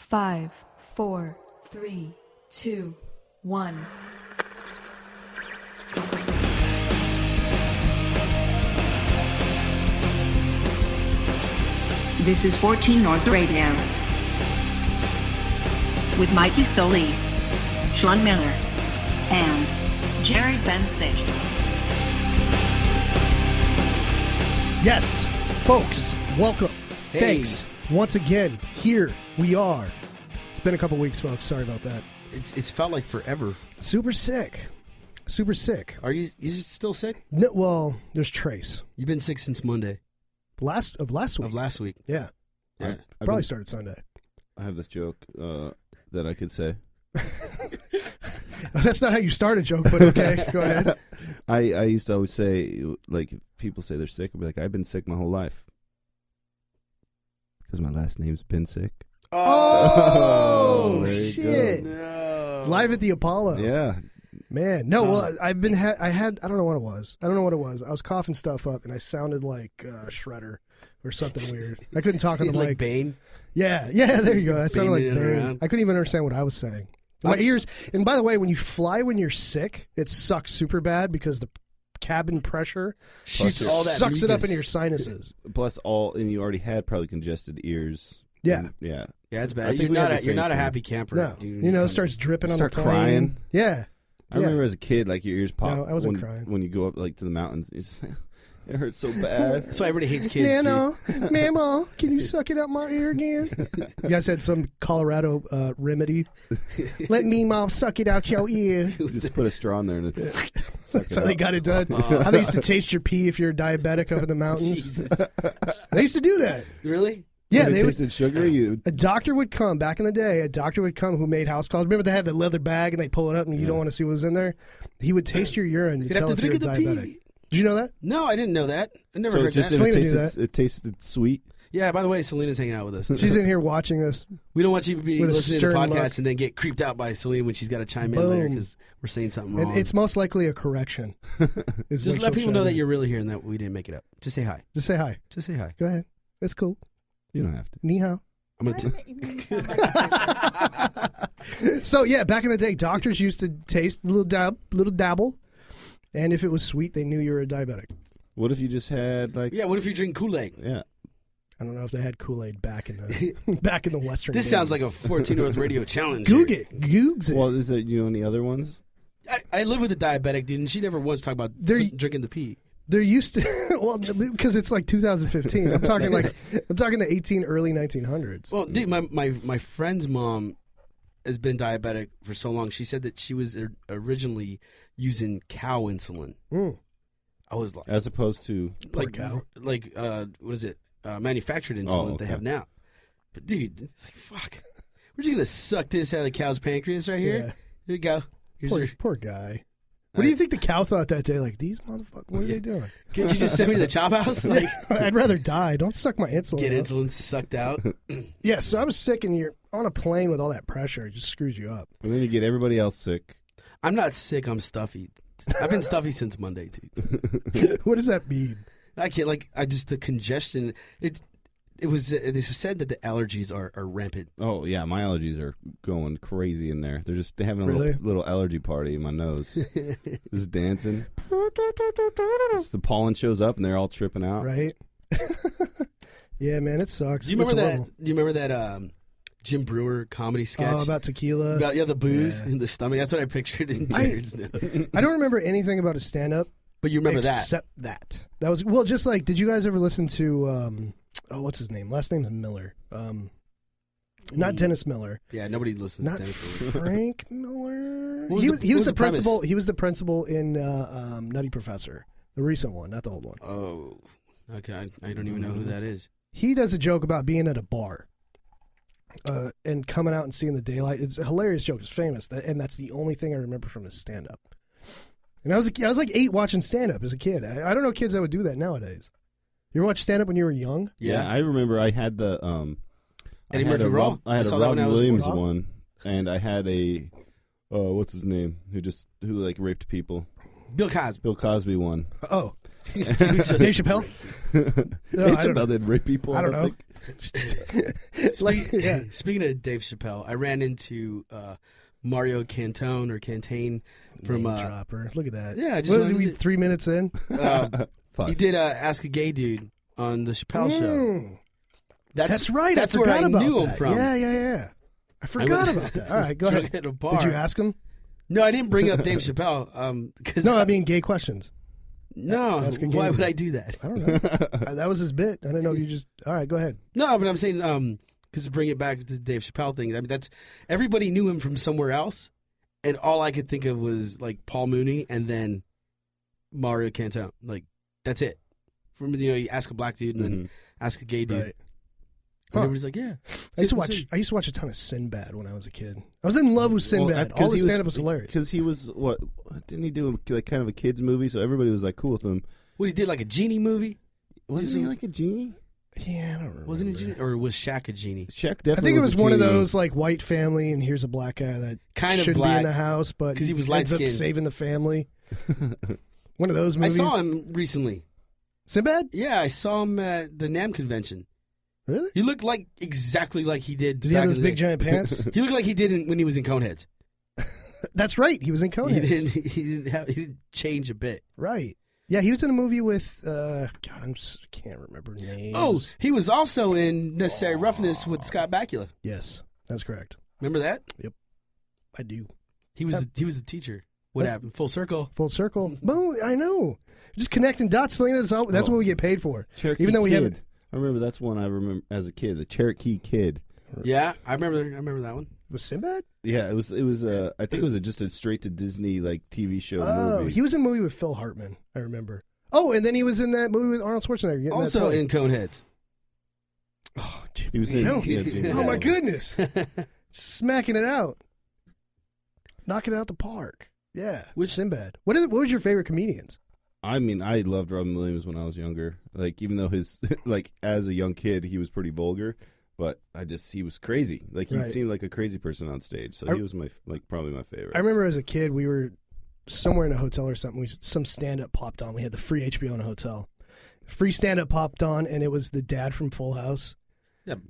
5, 4, 3, 2, 1. This is 14 North Radio with Mikey Solis, Sean Miller, and Jerad Ben-Sage. Yes, folks, welcome. Hey. Thanks. Once again, here we are. It's been a couple weeks, folks. Sorry about that. It's felt like forever. Super sick. Super sick. Are you still sick? No, well, there's Trace. You've been sick since Monday Last week. of last week. Yeah. Yeah. Probably started Sunday. I have this joke that I could say. That's not how you start a joke, but okay. Go ahead. I used to always say, like, if people say they're sick, I'll be like, I've been sick my whole life. Because my last name's been sick. Oh, there you shit. go. No. Live at the Apollo. Yeah. Man. No, well, I don't know what it was. I was coughing stuff up, and I sounded like Shredder or something weird. I couldn't talk on the like mic. Bane? Yeah, there you go. I sounded like Banging it Bane. around. I couldn't even understand what I was saying. My ears, and by the way, when you fly when you're sick, it sucks super bad because the cabin pressure Shoots all that sucks it up mucus. into your sinuses. Plus, and you already had probably congested ears. Yeah. And, yeah. Yeah, it's I bad. think You're we had the you're same not a thing. happy camper. No, dude. it starts dripping on the Start plane. crying? Yeah. I remember as a kid, like, your ears pop. No, I wasn't when, crying. When you go up, like, to the mountains. It's it hurts so bad. That's why everybody hates kids, Nano, Mama, can you suck it out my ear again? You guys had some Colorado remedy. Let me, Mom, suck it out your ear. Just put a straw in there and suck That's how they got it done. How they used to taste your pee if you're diabetic up in the mountains. Jesus. They used to do that. Really? Yeah, When they it would, tasted sugary. a doctor would come back in the day. A doctor would come who made house calls. Remember they had the leather bag and they pull it up and you don't want to see what was in there. He would taste your urine to You'd have tell to if you're drink the diabetic. pee. Did you know that? No, I didn't know that. I never So heard it just that. Selena knew it tasted sweet. Yeah, by the way, Selena's hanging out with us. She's in here watching us. We don't want you to be With a listening to the stern podcast look. and then get creeped out by Selena when she's got to chime in later Boom. because we're saying something And wrong. it's most likely a correction. is Just what let she'll people know show that you. you're really here and that we didn't make it up. Just say hi. Just say hi. Just say hi. Go ahead. It's cool. You don't have to. Ni hao. I'm gonna. So yeah, back in the day, doctors used to taste a little dabble, and if it was sweet, they knew you were a diabetic. What if you just had, like... Yeah. What if you drink Kool-Aid? Yeah. I don't know if they had Kool-Aid back in the back in the Western. This days. sounds like a 14 North Radio challenge. Goog it, googs it. Well, is there, any other ones? I live with a diabetic, dude, and she never once talked about drinking the pee. They're used to well because it's like 2015. I'm talking the early 1900s. Well, dude, my friend's mom has been diabetic for so long. She said that she was originally using cow insulin. Mm. I was like, As opposed to... Poor cow. What is it? Manufactured insulin that they okay. have now. But dude, it's like fuck. We're just gonna suck this out of the cow's pancreas right here. Yeah. Here you go. Here's Poor guy. What do you think the cow thought that day? Like, these motherfuckers, what are they doing? Can't you just send me to the chop house? Like, I'd rather die. Don't suck my insulin. get up. insulin sucked out. Yeah, so I was sick, and you're on a plane with all that pressure. It just screws you up. And then you get everybody else sick. I'm not sick. I'm stuffy. I've been stuffy since Monday, dude. What does that mean? I can't the congestion. It was said that the allergies are rampant. Oh, yeah, my allergies are going crazy in there. They're just having a Really? little allergy party in my nose. Just dancing. The pollen shows up and they're all tripping out. Right? Yeah, man, it sucks. Do you remember It's that? horrible. Do you remember that Jim Brewer comedy sketch? Oh, about tequila? About the booze Yeah. in the stomach. That's what I pictured in Jared's notes. I don't remember anything about a stand-up. But you remember that? Except that. That was, well, just like, did you guys ever listen to, what's his name? Last name's Miller. Not Dennis Miller. Yeah, nobody listens Not to Dennis Miller. Frank Miller. What was He the- was what was the the premise? principal. He was the principal in Nutty Professor, the recent one, not the old one. Oh, okay. I don't even know who that is. He does a joke about being at a bar and coming out and seeing the daylight. It's a hilarious joke. It's famous, and that's the only thing I remember from his stand-up. And I was like 8 watching stand-up as a kid. I don't know kids that would do that nowadays. You ever watch stand-up when you were young? Yeah, I remember I had the Eddie I had Murphy a Raw. Rob- I I had saw a that when Robin I was Williams 14. one, and I had a what's his name who raped people. Bill Cosby. Bill Cosby won. Oh, Dave Chappelle. No, Dave I don't know. Chappelle didn't rape people. I don't know. think. Speaking of Dave Chappelle, I ran into Mario Cantone or Cantane from Name dropper. Look at that. yeah, I just What wanted are we to- 3 minutes in? Fuck. he did Ask a Gay Dude on the Chappelle Show. Mm. That's right. That's I where forgot I about knew that. him from. Yeah. I forgot about that. All right, go Drunk ahead. at a bar. Did you ask him? No, I didn't bring up Dave Chappelle. Cause No, I mean gay questions. no. Ask a Gay Why Dude. would I do that? I don't know. That was his bit. I didn't know if you just. All right, go ahead. No, but I'm saying because to bring it back to the Dave Chappelle thing. I mean, that's everybody knew him from somewhere else, and all I could think of was like Paul Mooney and then Mario Cantone. Like that's it. From you ask a black dude and then ask a gay dude. Right. And everybody's like, yeah. I used to watch a ton of Sinbad when I was a kid. I was in love with Sinbad. All the stand up was hilarious. Because he was what? Didn't he do like kind of a kids movie? So everybody was like cool with him. What he did like a genie movie? Wasn't he like a genie? Yeah, I don't remember. Wasn't he a genie or was Shaq a genie? Shaq definitely. I think it was a one of genie. those like white family, and here's a black guy that Kind of shouldn't black. be in the house, but 'Cause he was ends up light-skinned. saving the family. One of those I movies. saw him recently. Sinbad? Yeah, I saw him at the NAMM convention. Really? He looked like exactly like he did. Did he back have in those the big day. giant pants? He looked like he did when he was in Coneheads. That's right. He was in Coneheads. He didn't change a bit. Right. Yeah, he was in a movie with God, can't remember names. Oh, he was also in Necessary Roughness with Scott Bakula. yes, that's correct. Remember that? I do. He was the teacher. What That's- happened? Full circle. Full circle. Boom. I know. Just connecting dots, Selena. That's what we get paid for. Cherokee Even though we Kid. haven't. I remember that's one I remember as a kid. The Cherokee Kid. Yeah, I remember that one. Was Sinbad? Yeah, it was. I think it was just a straight to Disney like TV show Oh, movie. he was in a movie with Phil Hartman. I remember. Oh, and then he was in that movie with Arnold Schwarzenegger. getting Also that toy. in Coneheads. Oh, He was in. No. Yeah, Jimmy Oh my Fallon. goodness, smacking it out, knocking it out the park. Yeah, Which- Sinbad? What was your favorite comedians? I mean, I loved Robin Williams when I was younger. Like, even though his like as a young kid, he was pretty vulgar, but he was crazy. Like, he Right. seemed like a crazy person on stage. So he was probably my favorite. I remember as a kid, we were somewhere in a hotel or something. Some stand up popped on. We had the free HBO in a hotel. Free stand up popped on, and it was the dad from Full House,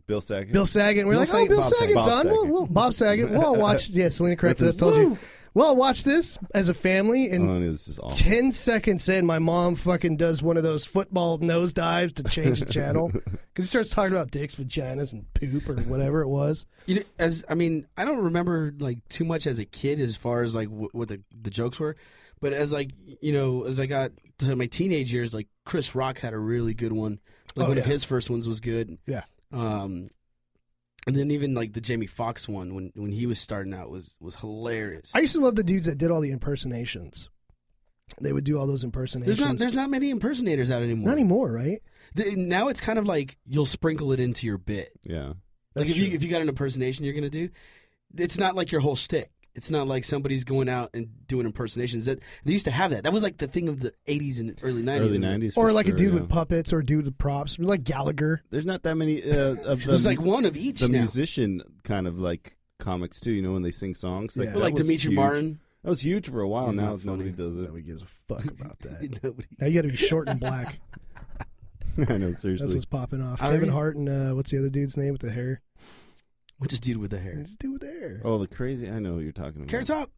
Bill Saget. Bill Saget. And we're Bill like, Saget, Bill Bob Saget. Saget's Bob on. Saget. Bob Saget. We'll all watch. Yeah, Selena corrected us. That's Told you. We'll all watch this as a family. And Oh, and it was just awful. 10 seconds in, my mom fucking does one of those football nosedives to change the channel because he starts talking about dicks, vaginas, and poop or whatever it was. You know, I don't remember like too much as a kid as far as like what the jokes were, but as like as I got to my teenage years, like Chris Rock had a really good one. Like one of his first ones was good. Yeah. And then even like the Jamie Foxx one when he was starting out was hilarious. I used to love the dudes that did all the impersonations. They would do all those impersonations. There's not many impersonators out anymore. Not anymore, right? Now it's kind of like you'll sprinkle it into your bit. Yeah. Like That's if you got an impersonation you're gonna do, it's not like your whole shtick. It's not like somebody's going out and doing impersonations. That they used to have that. That was like the thing of the 80s and early 90s. Early 90s. Or for like a sure, dude yeah. with puppets or a dude with props. Like Gallagher. There's not that many of the. There's like one of each the now. musician kind of like comics too. You know when they sing songs. Like, Yeah. that Like was Dimitri huge. Martin. That was huge for a while. He's Now not funny. nobody does it. Nobody gives a fuck about that. Nobody. Now you got to be short and black. I know, That's seriously. what's popping off. I Kevin mean- Hart and what's the other dude's name with the hair? Which is dude with the hair? Just do with hair. Oh, the crazy! I know what you're talking about. Carrot Top.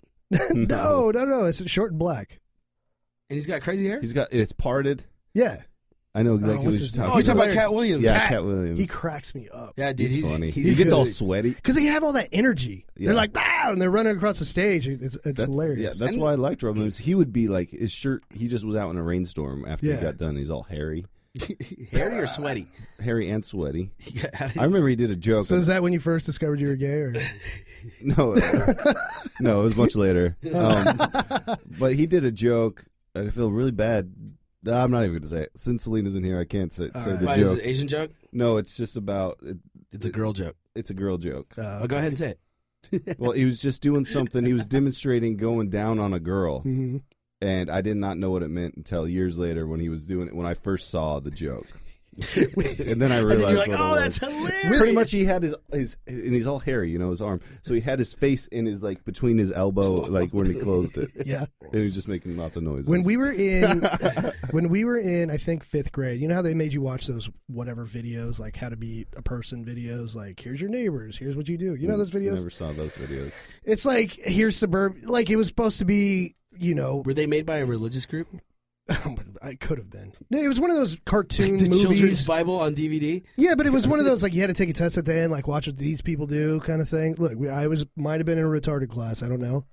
no. It's short and black. And he's got crazy hair. He's got it's parted. Yeah. I know exactly what's what his you're name? talking Oh, he's talking about hilarious. Cat Williams. Yeah, Cat Williams. He cracks me up. Yeah, dude, he's funny. he's he gets all good. sweaty. Because they have all that energy. Yeah. They're like, "Wow," and they're running across the stage. It's That's hilarious. Yeah, that's And- why I liked Robin Williams. He would be like his shirt. He just was out in a rainstorm after Yeah. he got done. He's all hairy, hairy or sweaty? hairy and sweaty. How did- I remember he did a joke. So is that when you first discovered you were gay? Or? No, no, it was much later. But he did a joke. I feel really bad. I'm not even going to say it. Since Selena's in here, I can't say right. the Why, is it joke. an Asian joke? No, it's just about. It's a girl joke. It's a girl joke. Oh, go ahead and say it. Well, he was just doing something. He was demonstrating going down on a girl, Mhm. and I did not know what it meant until years later when he was doing it. When I first saw the joke, And then I And realized then you're like, what oh, it that's was. hilarious. Pretty much, he had his and he's all hairy, his arm. So he had his face in his like between his elbow, like when he closed it. Yeah. And he was just making lots of noises. When we were in, I think 5th grade, you know how they made you watch those whatever videos, like how to be a person videos, like here's your neighbors, here's what you do. You know those videos? Never saw those videos. It's like here's like it was supposed to be, Were they made by a religious group? I could have been. No, it was one of those cartoon The movies. Children's Bible on DVD? Yeah, but it was one of those like you had to take a test at the end, like watch what these people do, kind of thing. Look, might have been in a retarded class. I don't know.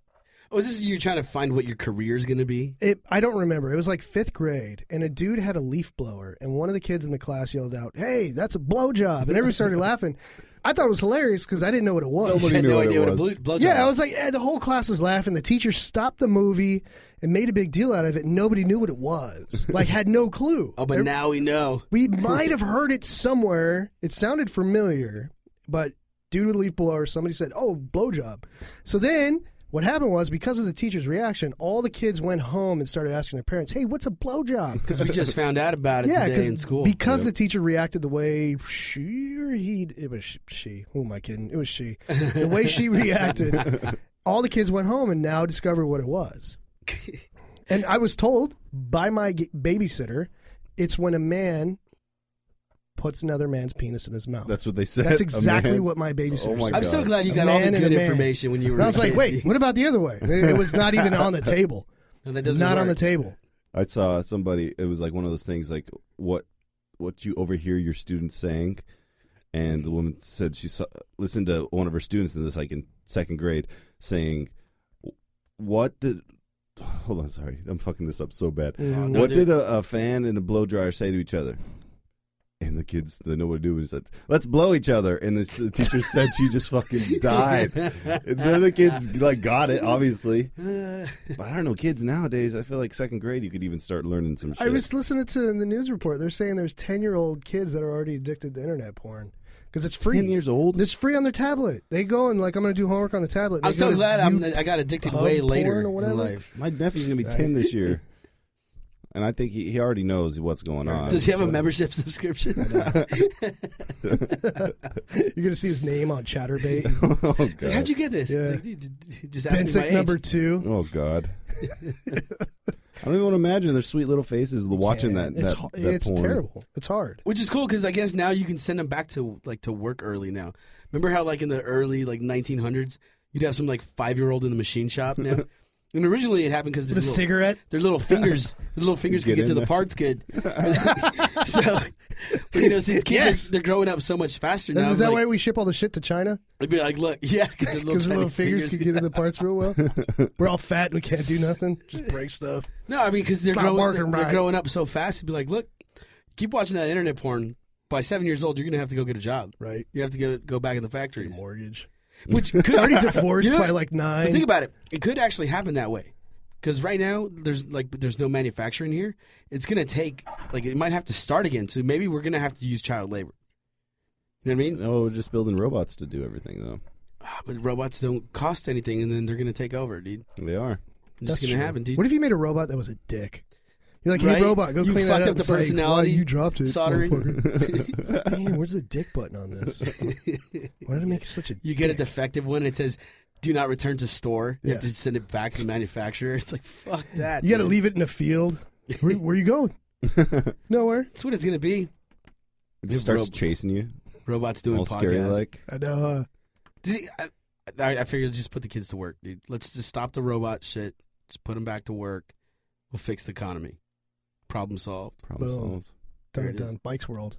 Oh, is this you trying to find what your career is going to be? I don't remember. It was like 5th grade, and a dude had a leaf blower, and one of the kids in the class yelled out, "Hey, that's a blowjob!" And everybody started laughing. I thought it was hilarious because I didn't know what it was. Nobody I had knew no what it idea what a was. blowjob Yeah, I was like, the whole class was laughing. The teacher stopped the movie and made a big deal out of it. And nobody knew what it was. Like, had no clue. Oh, but now we know. We might have heard it somewhere. It sounded familiar, but dude with leaf blower, somebody said, "Oh, blowjob." So then what happened was, because of the teacher's reaction, all the kids went home and started asking their parents, "Hey, what's a blowjob?" Because we just found out about it Yeah, today in school. because the teacher reacted the way she or he. It was she. Who am I kidding? It was she. The way she reacted, all the kids went home and now discovered what it was. And I was told by my babysitter, it's when a man puts another man's penis in his mouth. That's what they said. That's A exactly man? what my babysitter Oh my said. I'm so God. glad you A got all the man and good a man. information when you were And I was a like, kid. wait, what about the other way? It was not even on the table. No, that doesn't Not work. on the table. I saw somebody. It was like one of those things, like what you overhear your students saying, and the woman said she listened to one of her students in this, like in 2nd grade, saying, "What did?" Hold on, sorry, I'm fucking this up so bad. Mm. What did a fan and a blow dryer say to each other? And the kids, they know what to do. And said, "Let's blow each other." And the teacher said she just fucking died. And then the kids like got it, obviously. But I don't know, kids nowadays, I feel like 2nd grade, you could even start learning some shit. I was listening to in the news report. They're saying there's 10-year-old kids that are already addicted to internet porn because it's free. 10 years old? It's free on their tablet. They go and like, I'm going to do homework on the tablet. I'm They so go to glad view I got addicted pub way porn later or whatever. in life. My nephew's going to be 10 this year. And I think he already knows what's going on. Does he have a So- membership subscription? You're going to see his name on Chatterbait. Oh, God. Like, how'd you get this? Yeah. It's like, dude, just ask me my Bensick age. number 2. Oh, God. I don't even want to imagine their sweet little faces watching that It's porn. terrible. It's hard. Which is cool because I guess now you can send them back to work early now. Remember how like in the early 1900s you'd have some like 5-year-old in the machine shop now. And originally it happened because The cigarette. their little fingers could get in to the there. parts good. So, but, since kids they're growing up so much faster now. Is that like, why we ship all the shit to China? I'd be like, look, yeah, because Because the little fingers can get in the parts real well. We're all fat and we can't do nothing. Just break stuff. No, I mean because they're It's not working they're right. growing up so fast. It'd be like, look, keep watching that internet porn. By 7 years old, you're gonna have to go get a job. Right. You have to go back in the Get a factories. mortgage. Which could Already divorced You know by what? like 9. But think about it. It could actually happen that way. Because right now, there's no manufacturing here. It's going to take, it might have to start again. So maybe we're going to have to use child labor. You know what I mean? No, we're just building robots to do everything, though. But robots don't cost anything, and then they're going to take over, dude. They are. It's just going to happen, dude. What if you made a robot that was a dick? You're like, hey, Right? robot, go You clean fucked that up the It's like, personality, "Why, you dropped it. soldering." motherfucker." Damn, where's the dick button on this? Why did it make you such a You get a dick? defective one, it says, do not return to store. You have Yeah. to send it back to the manufacturer. It's like, fuck that. You got to dude. leave it in a field. Where you going? Nowhere. That's what it's going to be. It just starts chasing you, Robots doing all podcasts. scary like. I know. See, I figured just put the kids to work, dude. Let's just stop the robot shit. Just put them back to work. We'll fix the economy. Problem solved. Problem Boom. solved. Done There it it is. done. Mike's World.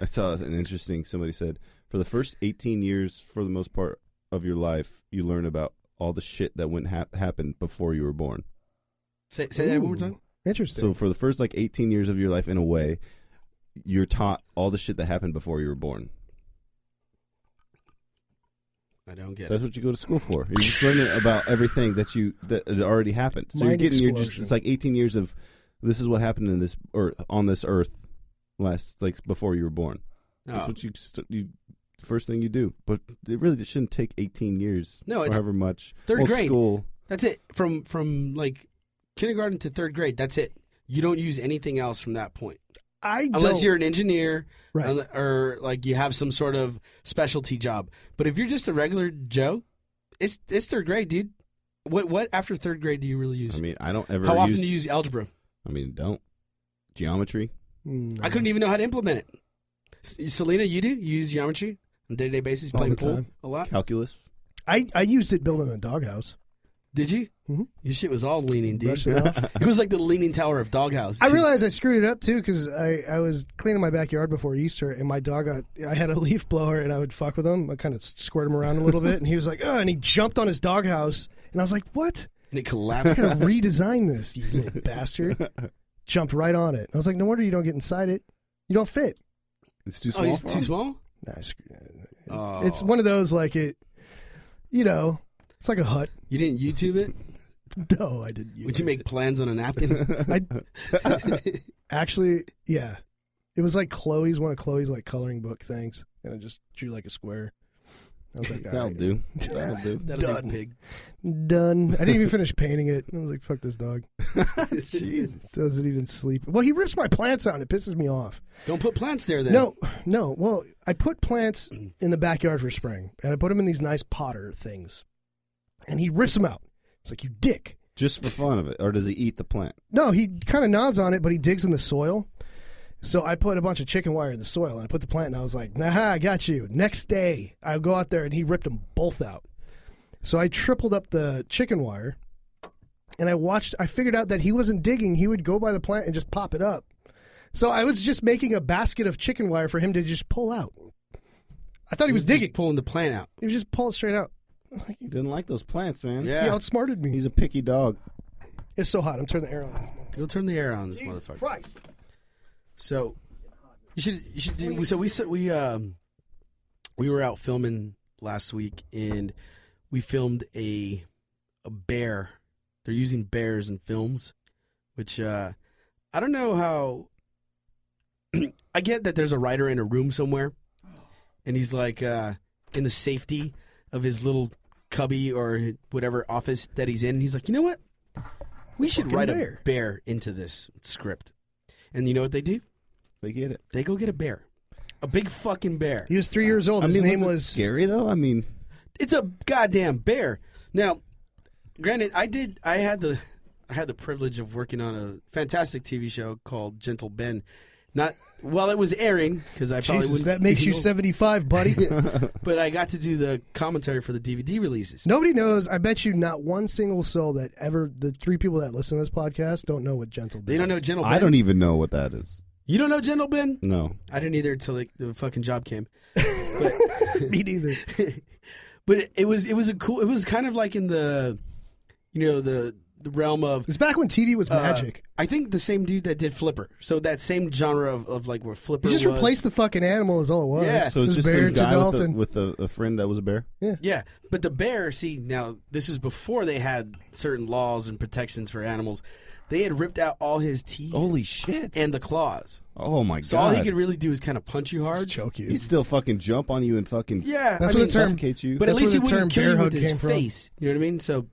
I saw an interesting. Somebody said, for the first 18 years, for the most part of your life, you learn about all the shit that wouldn't happen before you were born. Say that one more time. Interesting. So for the first 18 years of your life, in a way, you're taught all the shit that happened before you were born. I don't get That's it. what you go to school for. You're just learning about everything that had already happened. So Mind explosion. it's like 18 years of this is what happened in this or on this earth before you were born. That's Oh. what you first thing you do. But it really shouldn't take 18 years. No, or it's however much. third Old grade. School. That's it. From like kindergarten to third grade. That's it. You don't use anything else from that point. Unless you're an engineer, Right. or like you have some sort of specialty job. But if you're just a regular Joe, it's third grade, dude. What after third grade do you really use? I mean, I don't ever. How often do you use algebra? I mean, don't geometry. No. I couldn't even know how to implement it. Selena, you do? You use geometry on a day-to-day basis, All playing the pool time. a lot? Calculus. I used it building a doghouse. Did you? Mhm. Your shit was all leaning, dude. Brush it off. It was like the Leaning Tower of Doghouse. I too. realized I screwed it up too because I was cleaning my backyard before Easter, and my dog I had a leaf blower, and I would fuck with him. I kind of squirt him around a little bit, and he was like, "Oh!" And he jumped on his doghouse, and I was like, "What? And it I collapsed. gotta redesign this, you little bastard!" Jumped right on it. I was like, "No wonder you don't get inside it. You don't fit." It's too Oh, small. he's for too him? small? Nah, I screwed it. Oh. It's one of those like it, it's like a hut. You didn't YouTube it? No, I didn't. Would you make plans on a napkin? Actually, yeah. It was like one of Chloe's like coloring book things, and I just drew like a square. I was like, all That'll right. do. That'll do. That'll Done. be big. Done. I didn't even finish painting it. I was like, fuck this dog. Jesus. Doesn't even sleep. Well, he rips my plants out, and it pisses me off. Don't put plants there then. No. Well, I put plants in the backyard for spring, and I put them in these nice potter things, and he rips them out. It's like, you dick. Just for fun of it, or does he eat the plant? No, he kind of nods on it, but he digs in the soil. So I put a bunch of chicken wire in the soil, and I put the plant, and I was like, nah, I got you. Next day, I go out there, and he ripped them both out. So I tripled up the chicken wire, and I figured out that he wasn't digging. He would go by the plant and just pop it up. So I was just making a basket of chicken wire for him to just pull out. I thought he was just digging. pulling the plant out. He was just pull it straight out. I was like, He didn't like those plants, man. Yeah. he outsmarted me. He's a picky dog. It's so hot. I'm turning the air on. Go turn the air on this Jesus motherfucker. Christ. So you should do. So we were out filming last week, and we filmed a bear. They're using bears in films, which I don't know how. I get that there's a writer in a room somewhere, and he's like in the safety of his little cubby or whatever office that he's in. And he's like, you know what? We should Fucking write bear. a bear into this script. And you know what they do? They get it. They go get a bear. A big fucking bear. He was 3 years old. I His mean, name was it was scary though. I mean, It's a goddamn bear. Now, granted, I had the privilege of working on a fantastic TV show called Gentle Ben. Not while it was airing, because I probably Jesus. wouldn't. That makes you 75, buddy. But I got to do the commentary for the DVD releases. Nobody knows. I bet you not one single soul that ever, the three people that listen to this podcast don't know what Gentle Ben They don't is. know Gentle Ben. I don't even know what that is. You don't know Gentle Ben? No. I didn't either until the fucking job came. Me neither. But it was a cool. It was kind of like in the realm of. It's back when TV was magic. I think the same dude that did Flipper. So that same genre of like where Flipper You just was. replaced the fucking animal is all it was. Yeah. So it's It was just bear some to guy dolphin. with a friend that was a bear. Yeah, but the bear. See, now this is before they had certain laws and protections for animals. They had ripped out all his teeth Holy shit! and the claws. Oh my god! So all he could really do is kind of punch you Just hard. choke you. He'd still fucking jump on you and fucking Yeah, That's I what mean, the term- suffocate you. But at That's least he where the wouldn't term kill you bear with hug his came from. face. You know what I mean? So,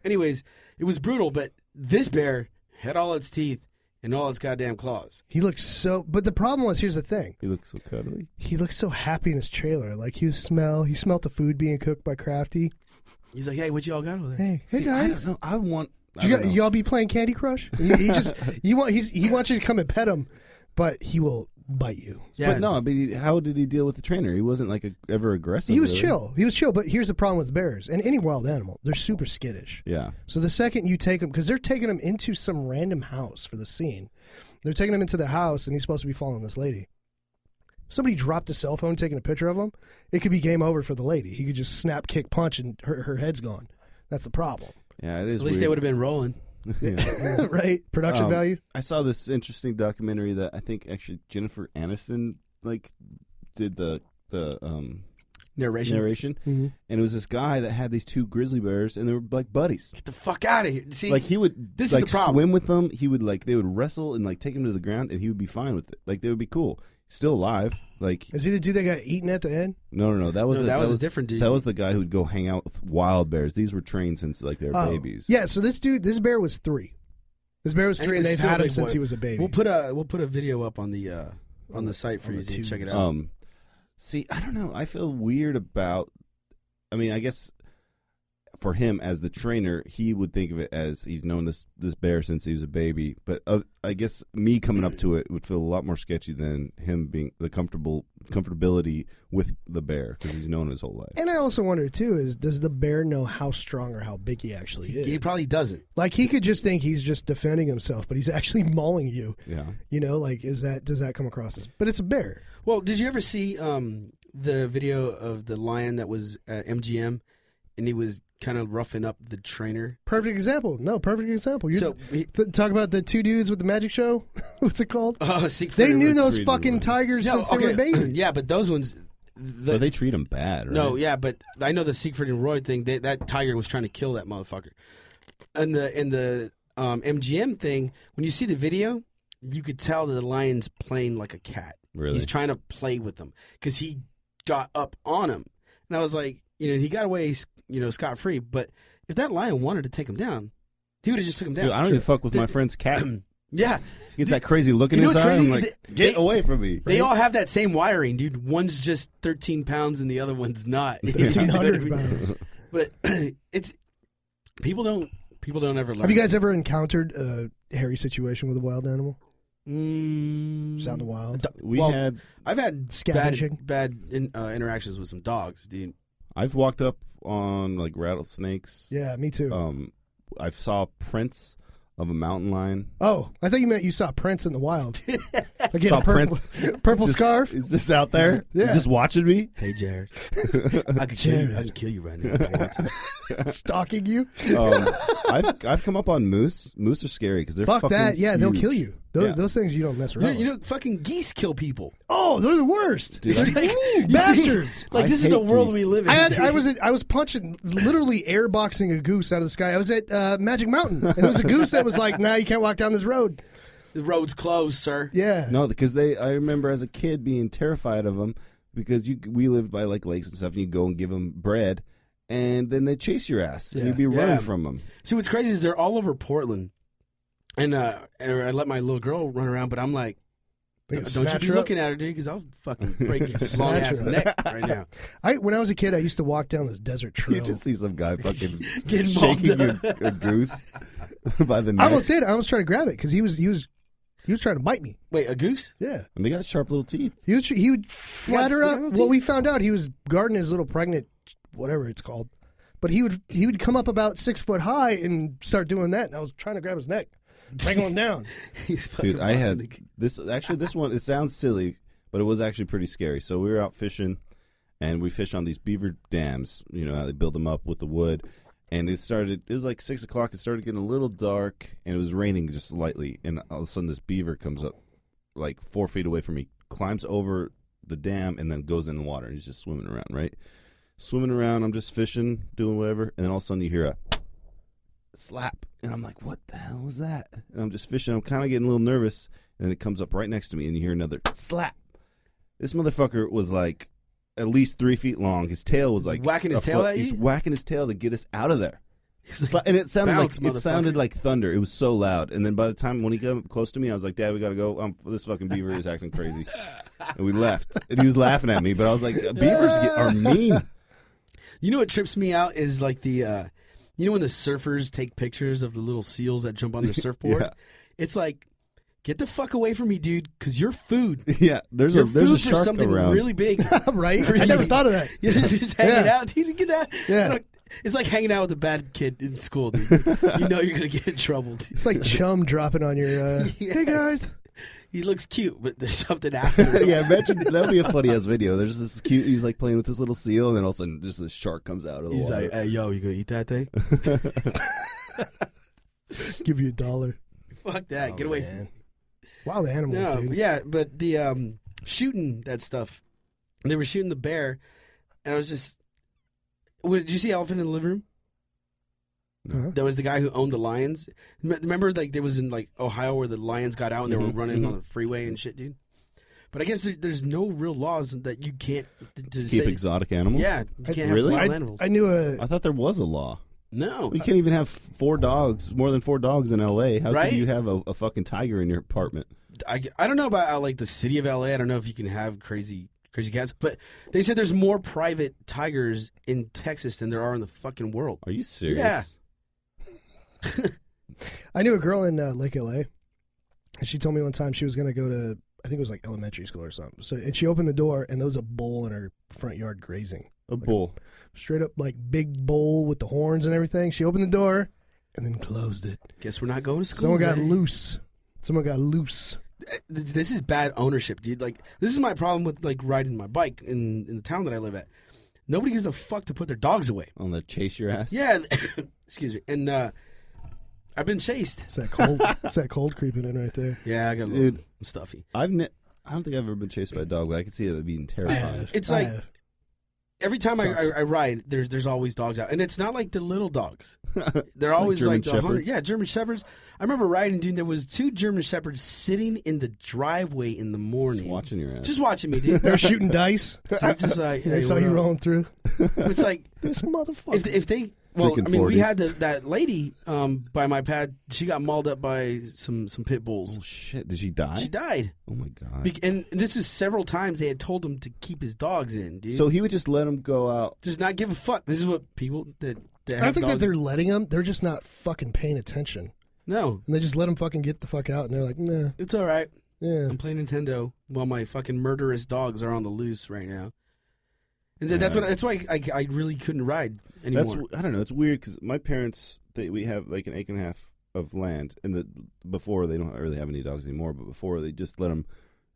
anyways, it was brutal. But this bear had all its teeth and all its goddamn claws. He looks so. But the problem was, here's the thing. He looks so cuddly. He looked so happy in his trailer. Like he smelled the food being cooked by Crafty. He's like, "Hey, what y'all got over there?" Hey See, guys. I don't know. I want. I don't know. Y'all be playing Candy Crush? He wants you to come and pet him, but he will bite you. Yeah, But no, how did he deal with the trainer? He wasn't like ever aggressive. He was really. chill. He was chill. But here's the problem with bears and any wild animal: they're super skittish. Yeah. So the second you take them, because they're taking him into some random house for the scene, they're taking him into the house, and he's supposed to be following this lady. If somebody dropped a cell phone taking a picture of him, it could be game over for the lady. He could just snap, kick, punch, and her head's gone. That's the problem, Yeah, it is. At least they would have been rolling. Yeah. right? Production value. I saw this interesting documentary that I think actually Jennifer Aniston did the Narration. Mhm. and it was this guy that had these two grizzly bears, and they were like buddies. Get the fuck out of here. See, Like he would this is the problem. swim with them. He would they would wrestle and take him to the ground, and he would be fine with it. Like they would be cool. Still alive. Like Is he the dude that got eaten at the end? no. That was No, that was a different dude. That was the guy who'd go hang out with wild bears. These were trained since they were babies. Yeah, so this bear was 3. This bear was And 3, it and was they've still a had him big since boy. he was a baby. We'll put a video up on the site for on you the to check it tubes. out. See, I don't know. I feel weird about. I mean, I guess for him as the trainer, he would think of it as he's known this bear since he was a baby. But I guess me coming up to it would feel a lot more sketchy than him being the comfortability with the bear because he's known his whole life. And I also wonder too: is does the bear know how strong or how big he actually is? He probably doesn't. Like he could just think he's just defending himself, but he's actually mauling you. Yeah. You know, like does that come across as? But it's a bear. Well, did you ever see the video of the lion that was at MGM, and he was kind of roughing up the trainer? Perfect example. No, perfect example. You So talk about the 2 dudes with the magic show. What's it called? Siegfried They and knew Roy. those Siegfried fucking and Roy. tigers No, since they okay. were babies. Yeah, but those ones. But they treat him bad, right? No, yeah, but I know the Siegfried and Roy thing. That tiger was trying to kill that motherfucker. And the MGM thing, when you see the video, you could tell that the lion's playing like a cat. Really? He's trying to play with them because he got up on him, and I was like, he got away, scot free. But if that lion wanted to take him down, he would have just took him down. Dude, I don't even fuck with my friend's cat. Yeah, He gets that crazy look in You know his what's eye. I'm crazy? like, get away from me. they all have that same wiring, dude. One's just 13 pounds and the other one's not. 1,300 pounds. But it's people don't ever learn. Have you guys ever encountered a hairy situation with a wild animal? Mm, Just out in the wild? I've had Scavenging? bad interactions with some dogs, dude. I've walked up on like rattlesnakes. Yeah, me too. I saw prints of a mountain lion. Oh, I thought you meant you saw Prince in the wild. Like he Saw had a purple, Prince. purple Just- scarf. He's just out there, Yeah. just watching me. Hey, Jared, I can kill you. I can kill you right now. If I want to. Stalking you. I've come up on moose. Moose are scary because they're Fuck fucking that. Yeah, they'll huge. kill you. Those, Yeah. those things you don't mess around with. Fucking geese kill people. Oh, they're the worst. Dude, They're I- mean You see? bastards. Like I this is the hate world geese. we live in. I was punching, literally airboxing a goose out of the sky. I was at Magic Mountain, and it was a goose that was like, "Nah, you can't walk down this road." The road's closed, sir. Yeah. No, because I remember as a kid being terrified of them because we lived by like lakes and stuff, and you go and give them bread, and then they chase your ass, and you'd be running from them. See, what's crazy is they're all over Portland, and I let my little girl run around, but I'm like, They can don't you snatch be her up. looking at her, dude, because I'll fucking break your long Snatch ass her up. neck right now. When I was a kid, I used to walk down this desert trail. You just see some guy fucking Getting shaking mauled a goose by the I neck. almost did. I almost tried to grab it because he was trying to bite me. Wait, a goose? Yeah. And they got sharp little teeth. He would flat her Yeah, up. little Well, teeth. we found out he was guarding his little pregnant, whatever it's called. But he would come up about 6 foot high and start doing that. And I was trying to grab his neck, wrangle him down. He's fucking Dude, I had busting this one, it sounds silly, but it was actually pretty scary. So we were out fishing, and we fish on these beaver dams, how they build them up with the wood. And it was like 6 o'clock, it started getting a little dark, and it was raining just lightly. And all of a sudden, this beaver comes up like 4 feet away from me, climbs over the dam, and then goes in the water, and he's just swimming around, right? Swimming around, I'm just fishing, doing whatever, and then all of a sudden you hear a slap, and I'm like, what the hell was that? And I'm just fishing, I'm kind of getting a little nervous, and then it comes up right next to me, and you hear another slap. This motherfucker was like at least 3 feet long. His tail was like Whacking his a tail foot. at you? He's whacking his tail to get us out of there. He's And it sounded Bounce, like motherfuckers. like thunder. It was so loud. And then by the time when he came close to me, I was like, "Dad, we gotta go. This fucking beaver is acting crazy." And we left. And he was laughing at me, but I was like, "Beavers are mean." You know what trips me out is like the, when the surfers take pictures of the little seals that jump on their surfboard? Yeah. It's like, get the fuck away from me, dude, because you're food. Yeah, there's You're a food for shark something around. really big. Right? I never thought of that. You're just hanging Yeah. out, dude. Get out. Yeah. It's like hanging out with a bad kid in school, dude. You know you're gonna get in trouble. Dude. It's like chum dropping on your. Hey guys. He looks cute, but there's something after. Yeah, imagine that would be a funny ass video. There's this cute. He's like playing with this little seal, and then all of a sudden, just this shark comes out of the He's water. like, "Hey, yo, you gonna eat that thing? Give you $1. Fuck that. Get away." Man. Wild animals, No, dude. yeah, but the shooting that stuff, they were shooting the bear, and I was just. Did you see Elephant in the Living Room? Uh-huh. There was the guy who owned the lions. Remember, like there was in like Ohio where the lions got out and they were running on the freeway and shit, dude. But I guess there's no real laws that you can't to Keep say, exotic animals. Yeah, you can't Really? have wild animals. I knew I thought there was a law. No. You can't even have 4 dogs, more than 4 dogs in L.A. How Right? can you have a fucking tiger in your apartment? I don't know about like the city of LA. I don't know if you can have crazy cats, but they said there's more private tigers in Texas than there are in the fucking world. Are you serious? Yeah. I knew a girl in Lake LA, and she told me one time she was going to go to, I think it was like elementary school or something. So, and she opened the door, and there was a bull in her front yard grazing. A bull. Straight up, like, big bull with the horns and everything. She opened the door and then closed it. Guess we're not going to school. Someone got today. loose. Someone got loose. This is bad ownership, dude. Like, this is my problem with like riding my bike in the town that I live at. Nobody gives a fuck to put their dogs away. On the chase your ass? Yeah. Excuse me. And I've been chased. It's that cold. It's that cold creeping in right there. Yeah, I got a little stuffy. I don't think I've ever been chased by a dog, but I can see it being terrifying. It's I like have. every time Sucks. I ride, there's always dogs out, and it's not like the little dogs. They're always German like the 100. Shepherds? Yeah, German Shepherds. I remember riding, dude. There was 2 German Shepherds sitting in the driveway in the morning, Just watching your ass. just watching me, dude. They're shooting dice. I'm just like, They hey, saw what you up? rolling through. It's like This motherfucker. if they. Well, Freaking I mean, we 40s. had that lady by my pad. She got mauled up by some pit bulls. Oh, shit. Did she die? She died. Oh, my God. And this is several times they had told him to keep his dogs in, dude. So he would just let him go out. just not give a fuck. This is what people that I have don't think that dogs- they're letting them. They're just not fucking paying attention. No, And they just let them fucking get the fuck out. And they're like, nah, it's all right. yeah. I'm playing Nintendo while my fucking murderous dogs are on the loose right now. And Yeah. that's why I really couldn't ride anymore. I don't know. It's weird because my parents, we have like an acre and a half of land, and before they don't really have any dogs anymore, but before they just let them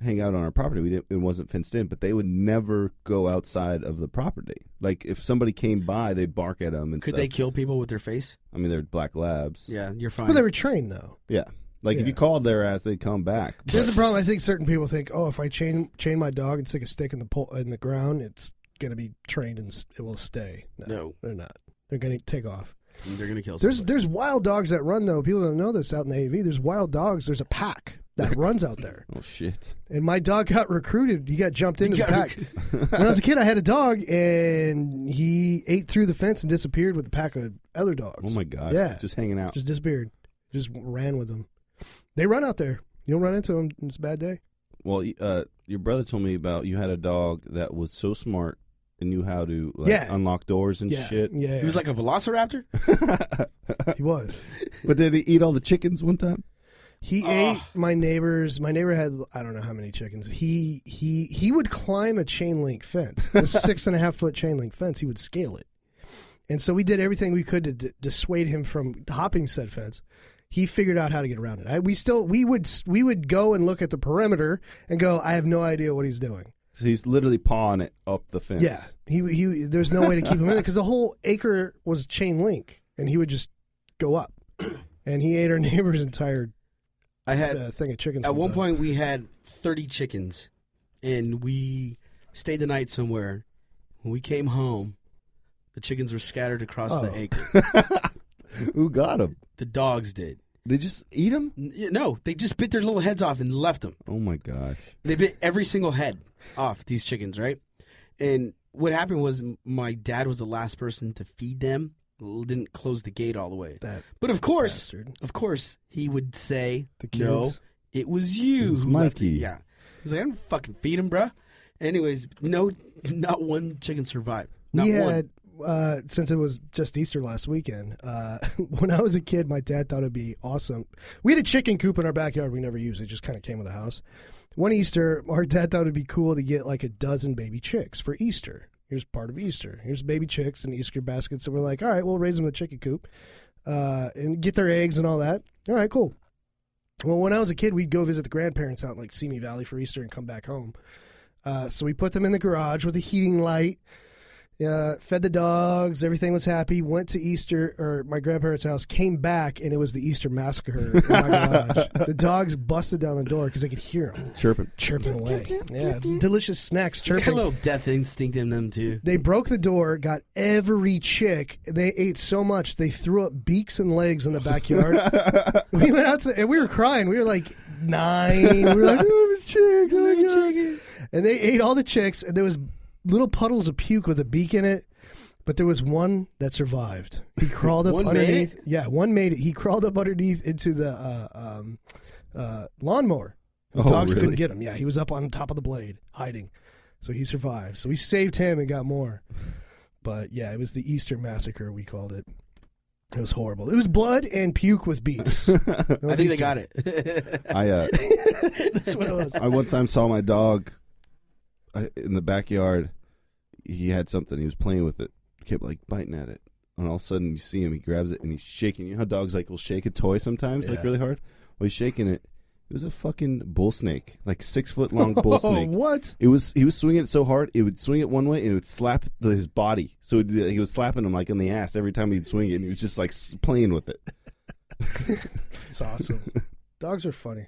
hang out on our property. It wasn't fenced in, but they would never go outside of the property. Like if somebody came by, they'd bark at them and Could stuff. they kill people with their face? I mean, they're black labs. Yeah, you're fine. But they were trained, though. Yeah. Like if Yeah. you called their ass, they'd come back. There's a problem. I think certain people think, oh, if I chain my dog and stick a stick in the ground, it's going to be trained and it will stay. No. They're not. They're going to take off. They're gonna kill. There's somebody. there's wild dogs that run, though. People don't know this out in the AV. There's wild dogs. There's a pack that runs out there. Oh shit! And my dog got recruited. He got jumped into the got pack. When I was a kid, I had a dog, and he ate through the fence and disappeared with a pack of other dogs. Oh my god! Yeah. just hanging out. Just disappeared. Just ran with them. They run out there. You don't run into them. It's a bad day. Well, your brother told me about you had a dog that was so smart and knew how to Yeah. unlock doors and Yeah, shit. yeah. He was like a velociraptor. he was. But did he eat all the chickens one time? He ate my neighbor's. My neighbor had I don't know how many chickens. He would climb a chain link fence, a 6.5 foot chain link fence. He would scale it, and so we did everything we could to dissuade him from hopping said fence. He figured out how to get around it. We would go and look at the perimeter and go, I have no idea what he's doing. So he's literally pawing it up the fence. Yeah, he. There's no way to keep him in there because the whole acre was chain link, and he would just go up, and he ate our neighbor's entire I had thing of chickens. at one time. point we had 30 chickens, and we stayed the night somewhere. When we came home, the chickens were scattered across the Oh. acre. Who got him? The dogs did. They just eat him? No, they just bit their little heads off and left them. Oh my gosh! They bit every single head off these chickens, right? And what happened was my dad was the last person to feed them. Didn't close the gate all the way. That But of course, he would say, The kids. "No, it was you It was who left it." Mikey. Yeah, he's like, "I didn't fucking feed him, bruh." Anyways, no, not one chicken survived. Not we one. had since it was just Easter last weekend. When I was a kid, my dad thought it'd be awesome. We had a chicken coop in our backyard. We never used it; just kind of came with the house. One Easter, our dad thought it'd be cool to get like a dozen baby chicks for Easter. Here's part of Easter. Here's baby chicks in Easter baskets. And we're like, all right, we'll raise them in the chicken coop and get their eggs and all that. All right, cool. Well, when I was a kid, we'd go visit the grandparents out in like Simi Valley for Easter and come back home. So we put them in the garage with a heating light. Fed the dogs, everything was happy. Went to Easter or my grandparents' house, came back, and it was the Easter massacre in my garage. The dogs busted down the door because they could hear them Chirping away. Yeah, delicious snacks They had a chirping. little death instinct in them too. They broke the door, got every chick. They ate so much they threw up beaks and legs in the backyard. We went out and we were crying. We were like 9. We were like, oh, the chicks, oh my God. And they ate all the chicks, and there was little puddles of puke with a beak in it. But there was one that survived. He crawled up One made underneath. it? Yeah, one made it. He crawled up underneath into the lawnmower. The Oh, dogs really? couldn't get him. Yeah, he was up on top of the blade, hiding. So he survived. So we saved him and got more. But yeah, it was the Easter massacre, we called it. It was horrible. It was blood and puke with beets. I think they got it. That's what it was. I one time saw my dog in the backyard. He had something. He was playing with it. He kept like biting at it. And all of a sudden you see him. He grabs it and he's shaking. You know how dogs like will shake a toy sometimes, like Yeah. really hard? Well, he's shaking it. It was a fucking bull snake, like 6 foot long bull snake. What? He was swinging it so hard, it would swing it one way and it would slap his body. So he was slapping him like in the ass every time he'd swing it, and he was just like playing with it. It's awesome. Dogs are funny.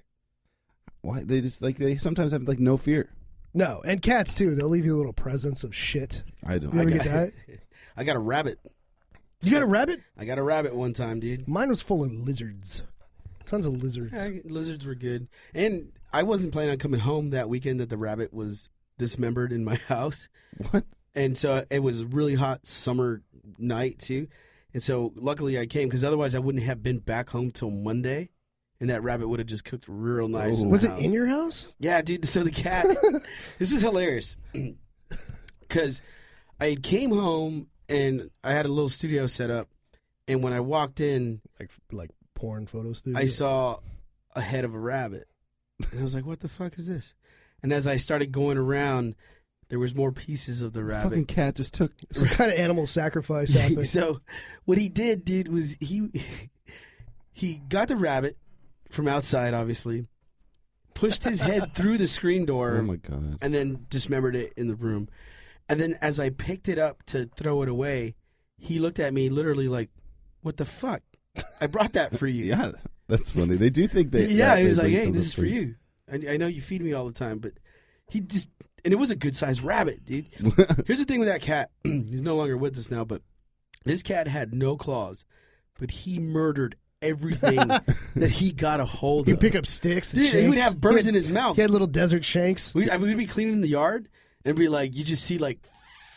Why they sometimes have like no fear. No, and cats too. They'll leave you little presents of shit. I don't. You ever get that? I got a rabbit. You got a rabbit? I got a rabbit one time, dude. Mine was full of lizards. Tons of lizards. Yeah, lizards were good. And I wasn't planning on coming home that weekend that the rabbit was dismembered in my house. What? And so it was a really hot summer night, too. And so luckily I came, because otherwise I wouldn't have been back home till Monday. And that rabbit would have just cooked real nice. Oh. In the Was it house. in your house? Yeah, dude. So the cat. This is hilarious. Because I came home and I had a little studio set up. And when I walked in, Like porn photo studio? I saw a head of a rabbit. And I was like, what the fuck is this? And as I started going around, there was more pieces of the Fucking rabbit. cat just took. Some kind of animal sacrifice happened. So what he did, dude, was he got the rabbit from outside, obviously, pushed his head through the screen door, Oh my god! and then dismembered it in the room. And then as I picked it up to throw it away, he looked at me literally like, what the fuck? I brought that for you. Yeah, that's funny. They do think that. Yeah, that he was they like, bring hey, something this is for you. I know you feed me all the time, but he just, and it was a good sized rabbit, dude. Here's the thing with that cat. He's no longer with us now, but this cat had no claws, but he murdered everything that he got a hold He'd of. pick up sticks and Dude, he would shanks. have birds He had- in his mouth. He had little desert shanks. We'd be cleaning the yard and be like, you just see like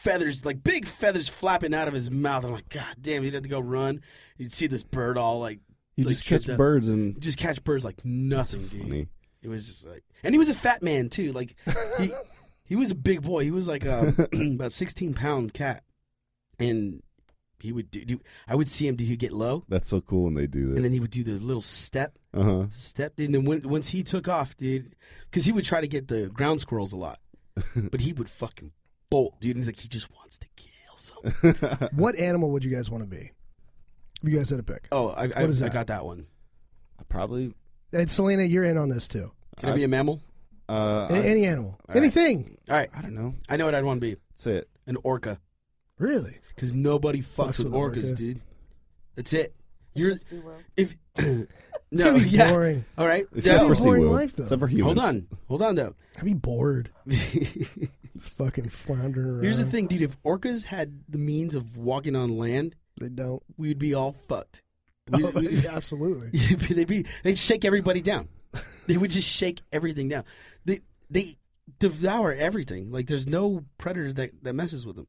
feathers, like big feathers flapping out of his mouth. I'm like, God damn, he'd have to go run. You'd see this bird all like, You like just catch tripped up. birds and. You just catch birds like nothing, dude. Funny. It was just like, and he was a fat man too. Like he was a big boy. He was like about 16-pound cat, and he would do. I would see him. He'd get low, That's so cool when they do that. and then he would do the little step, Uh-huh. and then once he took off, dude, because he would try to get the ground squirrels a lot, but he would fucking bolt, dude. And he's like, he just wants to kill something. What animal would you guys want to be? If you guys had a pick. Oh, I is that? got that one. Probably. And Selena, you're in on this too. Can I be a mammal? Any animal. right. Anything. All right, I don't know. I know what I'd want to be. Say it. An orca. Really? Because nobody fucks with with orcas, orca. dude. That's it. You're if It's no, gonna be yeah. boring. All right. Except Yeah. for Boring SeaWorld. life, though. Except for humans. Hold on though. I'd be bored. Just fucking floundering around. Here's the thing, dude. If orcas had the means of walking on land, They don't. we'd be all fucked. Oh, absolutely. They'd shake everybody down. They would just shake everything down. They devour everything. Like there's no predator that messes with them.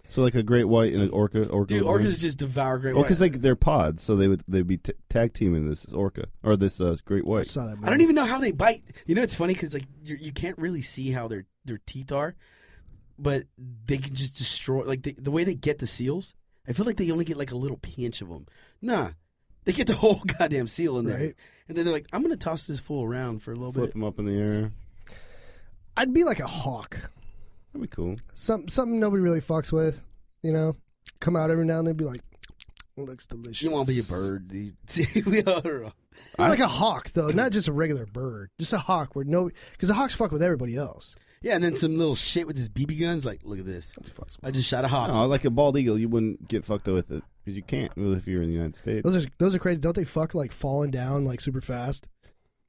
So like a great white and an orca. Dude, would win? orcas just devour great Well, whites. because like they're pods, so they'd be tag teaming this orca or this great I white. saw that movie. I don't even know how they bite. You know, it's funny because like you can't really see how their teeth are, but they can just destroy. Like the way they get the seals, I feel like they only get like a little pinch of them. Nah, they get the whole goddamn seal in there, Right. and then they're like, "I'm gonna toss this fool around for a little Flip bit." them up in the air. I'd be like a hawk. That'd be cool. Something nobody really fucks with. You know, come out every now and then, be like, looks delicious. You want to be a bird, dude? We are. Like a hawk, though, not just a regular bird. Just a hawk where because the hawks fuck with everybody else. Yeah, and then some little shit with his BB guns. Like, look at this. I just shot a hawk. No, like a bald eagle, you wouldn't get fucked up with it because you can't if you're in the United States. Those are crazy. Don't they fuck like falling down like super fast?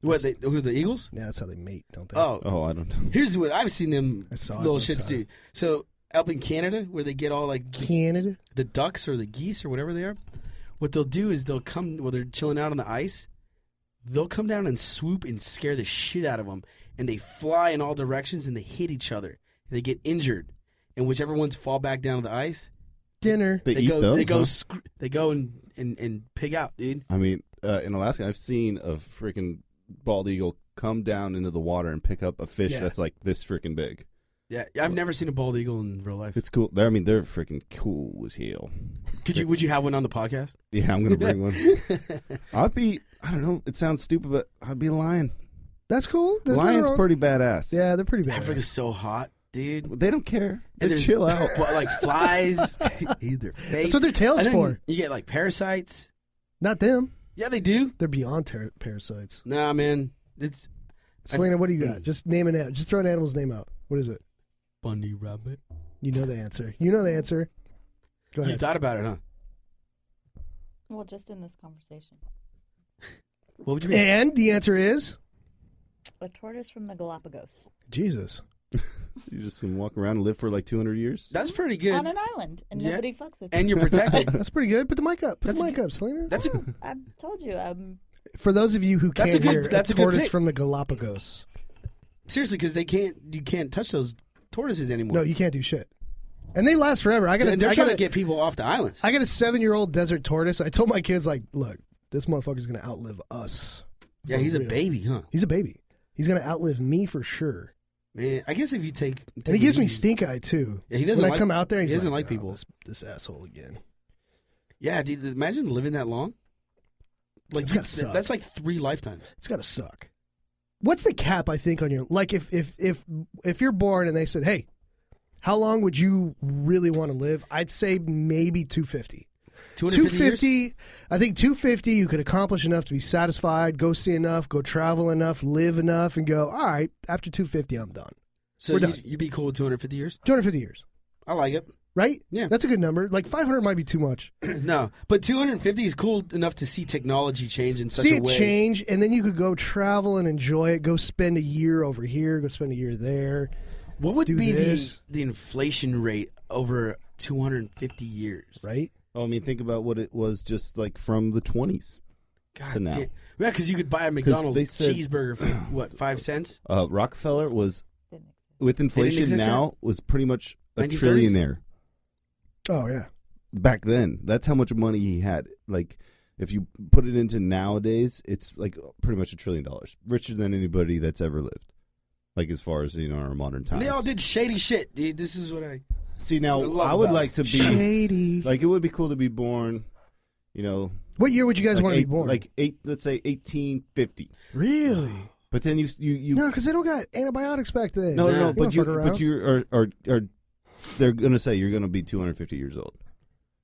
What? Who the eagles? Yeah, that's how they mate, don't they? Oh, I don't know. here's what I've seen them I saw it little one shits time. do. So up in Canada, where they get all like Canada. the ducks or the geese or whatever they are, what they'll do is they'll come while they're chilling out on the ice. They'll come down and swoop and scare the shit out of them, and they fly in all directions and they hit each other. They get injured, and whichever ones fall back down to the ice, dinner. They eat those. They go and pig out, dude. I mean, in Alaska, I've seen a freaking bald eagle come down into the water and pick up a fish that's like this freaking big. Yeah, I've never seen a bald eagle in real life. It's cool. I mean, they're freaking cool as hell. Would you have one on the podcast? Yeah, I'm gonna bring one. I don't know. It sounds stupid, but I'd be a lion. That's cool. Lion's pretty badass. Yeah, they're pretty badass. Africa's so hot, dude. They don't care. They And there's chill out. like flies. Either That's what their tail's for. You get like parasites. Not them. Yeah, they do. They're beyond parasites. Nah, man. It's Selena, what do you got? Just name it. Just throw an animal's name out. What is it? bunny rabbit. You know the answer. You know the answer. Go You ahead. thought about it, huh? Well, just in this conversation. What would you mean? And the answer is A tortoise from the Galapagos. Jesus. So you just can walk around and live for like 200 years? That's pretty good. On an island, and Yeah. nobody fucks with And you. you're protected. That's pretty good. Put the mic up. Put the That's mic up, Selena. That's a, I told you, For those of you who That's can't a good- hear, that's a a good tortoise pick. from the Galapagos. seriously, because you can't touch those tortoises anymore. No, you can't do shit. And they last forever. And they're trying to get people off the islands. I got a 7-year-old desert tortoise. I told my kids, like, look, this motherfucker's going to outlive us. Yeah, For he's a real. baby, huh? He's a baby. He's going to outlive me for sure. Man, I guess if you take And he gives me it easy- stink eye, too. Yeah, he doesn't When I like- come out there, he he's doesn't like like people. This asshole again. Yeah, dude, imagine living that long. Like It's gotta suck. that's like 3 lifetimes. It's got to suck. What's the cap, I think, on your... Like, if you're born and they said, hey, how long would you really want to live? I'd say maybe 250. 250 years? I think 250, you could accomplish enough to be satisfied, go see enough, go travel enough, live enough, and go, all right, after 250, I'm done. So We're done. you'd be cool with 250 years? 250 years, I like it. right? Yeah. That's a good number. Like 500 might be too much. No, but 250 is cool enough to see technology change in such See a it way. change, and then you could go travel and enjoy it. Go spend a year over here, go spend a year there. What would do be this. the inflation rate over 250 years? Right? Oh, I mean, think about what it was just like from the 20s. God To now. damn. Yeah, because you could buy a McDonald's they said- cheeseburger for, what, 5 cents? Rockefeller was, Didn't exist. with inflation exist now, was pretty much a 1930s? trillionaire. Oh, yeah. Back then, that's how much money he had. Like, if you put it into nowadays, it's like pretty much $1 trillion, richer than anybody that's ever lived. Like as far as our modern times. They all did shady shit, dude. This is what I... See, That's now what I love I would about like it. to be Shady. like it would be cool to be born. What year would you guys like want to be born? let's say 1850. Really? But then you No, because they don't got antibiotics back then. no, You but don't fuck around. you are they're gonna say you're gonna be 250 years old,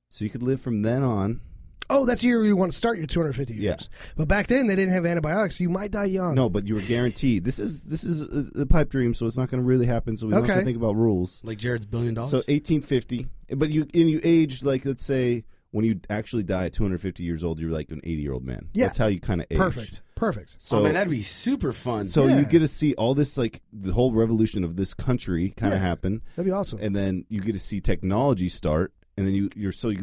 so you could live from then on. Oh, that's the year you want to start your 250 years. Yeah. But back then they didn't have antibiotics. You might die young. No, but you were guaranteed. This is a pipe dream, so it's not going to really happen. So we don't have Okay. to think about rules. Like Jared's $1 billion? So 1850, but you age like, let's say when you actually die at 250 years old, you're like an 80-year-old man. Yeah. That's how you kind of age. Perfect. So oh, man, that'd be super fun. so Yeah. you get to see all this, like the whole revolution of this country kind of Yeah. happen, That'd be awesome. and then you get to see technology start, and then you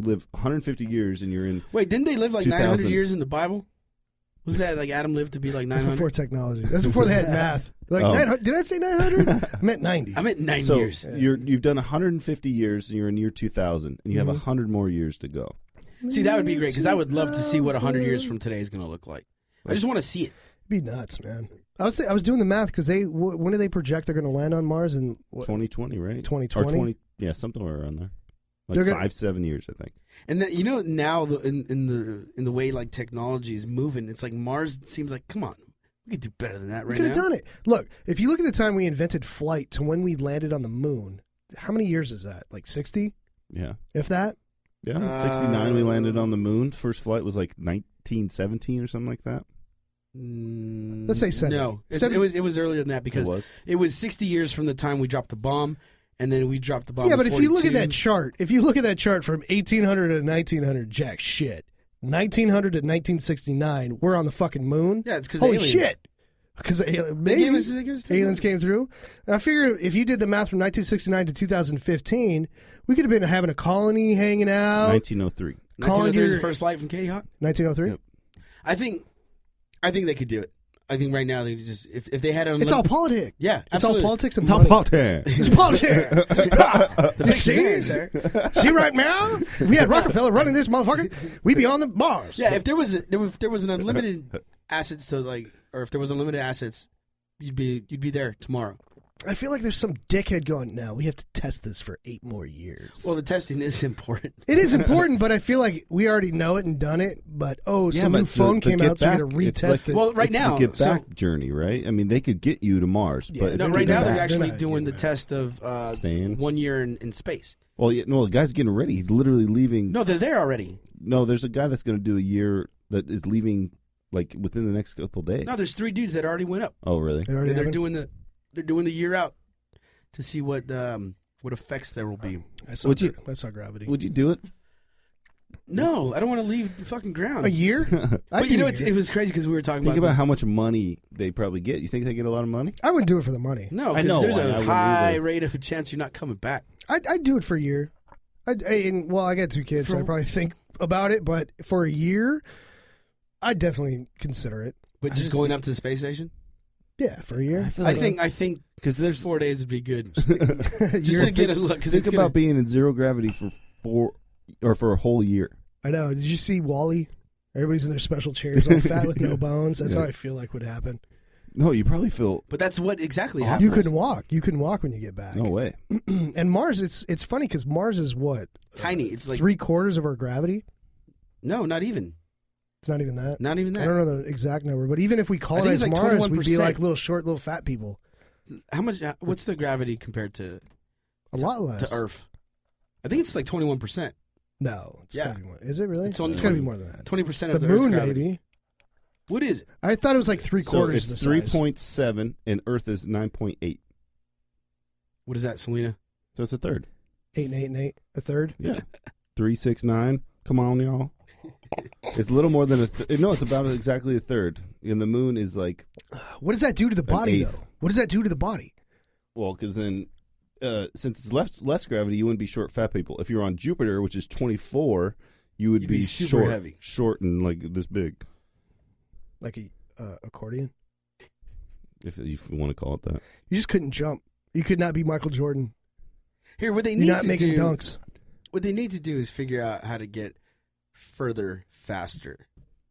live 150 years, and you're in. Wait, didn't they live like 2000. 900 years in the Bible? Wasn't that like Adam lived to be like That's 900? before technology. That's before they had math. Like, Oh. 900, did I say 900? I meant 90. I meant 9 So years. you've done 150 years, and you're in year 2000, and you have Mhm. 100 more years to go. See, that would be great because I would love to see what 100 years from today is going to look like. I just want to see it. It'd be nuts, man. I was doing the math because when do they project they're going to land on Mars? In what, 2020, right? 2020? Or 20, yeah, something around there. Like They're gonna- 5-7 years, I think. And then now in the way like technology is moving, it's like Mars seems like, come on, we could do better than that We right could now. have done it. Look, if you look at the time we invented flight to when we landed on the moon, how many years is that? Like 60, Yeah. if that? Yeah. 69, we landed on the moon. First flight was like 1917 or something like that. Let's say 70. No, 70. it was earlier than that because It was. 60 years from the time we dropped the bomb, and then we dropped the bomb. Yeah, in but if you look at 42. that chart, from 1800 to 1900, jack shit. 1900 to 1969, we're on the fucking moon. Yeah, it's because Holy aliens. shit! Because They maybe gave us aliens came through. I figure if you did the math from 1969 to 2015, we could have been having a colony hanging out. 1903. 1903 is your- the first flight from Katie Hawk. 1903. Yep. I think they could do it. I think right now they just if they had It's all politics. yeah, It's absolutely. all politics and Top money. hot hair. It's politics. The You fix is see? in, sir. See right now? If we had Rockefeller running this motherfucker, we'd be on the bars. Yeah, if there was an unlimited assets to like, or if there was unlimited assets, you'd be there tomorrow. I feel like there's some dickhead going, no, we have to test this for 8 more years. Well, the testing is important. It is important, but I feel like we already know it and done it. But some new phone came out, so we got to retest it. Well, right It's now, the get back journey, right? I mean, they could get you to Mars, Yeah, but no, it's right getting now they're back. actually not doing the getting test of Staying. 1 year in space. Well, yeah, no, the guy's getting ready. He's literally leaving. No, they're there already. No, there's a guy that's going to do a year that is leaving like within the next couple days. No, there's 3 dudes that already went up. Oh, really? It already They're happened? doing the year out to see what effects there will be. I saw, Would you- I saw Gravity. Would you do it? No, I don't want to leave the fucking ground. A year? But you know, it was crazy because we were talking Think about this. how much money they probably get. You think they get a lot of money? I wouldn't do it for the money. No, I because know, there's I a wouldn't high either. rate of a chance you're not coming back. I'd do it for a year. I got 2 kids, so I probably think about it. But for a year, I'd definitely consider it. But just going up to the space station? Yeah, for a year. I think because there's 4 days would be good. A Just year. to get a look. Because think about being in zero gravity for a whole year. I know. Did you see Wall-E? Everybody's in their special chairs, all fat with no bones. That's Yeah. how I feel like would happen. No, you probably feel But that's what exactly happens. You couldn't walk. You couldn't walk when you get back. no way. And Mars, it's funny because Mars is what? Tiny. It's like 3/4 of our gravity. no, not even. It's not even that. Not even I that. don't know the exact number, but even if we I think colonize it's like Mars, we'd be 21%. like little short, little fat people. How much? What's the gravity compared to A lot less. to Earth? I think it's like 21%. No, it's Yeah. gotta be more. Is it really? It's only It's gotta be 20. more than that. 20% The of the Earth's moon, gravity. maybe. What is it? I thought it was like So 3/4 it's the 3.7 and Earth is 9.8. What is that, Selena? So it's a third. 8 and 8 and 8, a third. Yeah. 3, 6, 9. Come on, y'all. It's a little more than no, it's about exactly a third. And the moon is like, What does that do to the body, eighth. though? What does that do to the body? well, because then since it's less gravity, you wouldn't be short fat people. If you're on Jupiter, which is 24, you would You'd be super short, heavy. short and like this big, Like a accordion? if you want to call it that. You just couldn't jump. You could not be Michael Jordan. Here, what they You're need not to making do. dunks. What they need to do is figure out how to get further faster,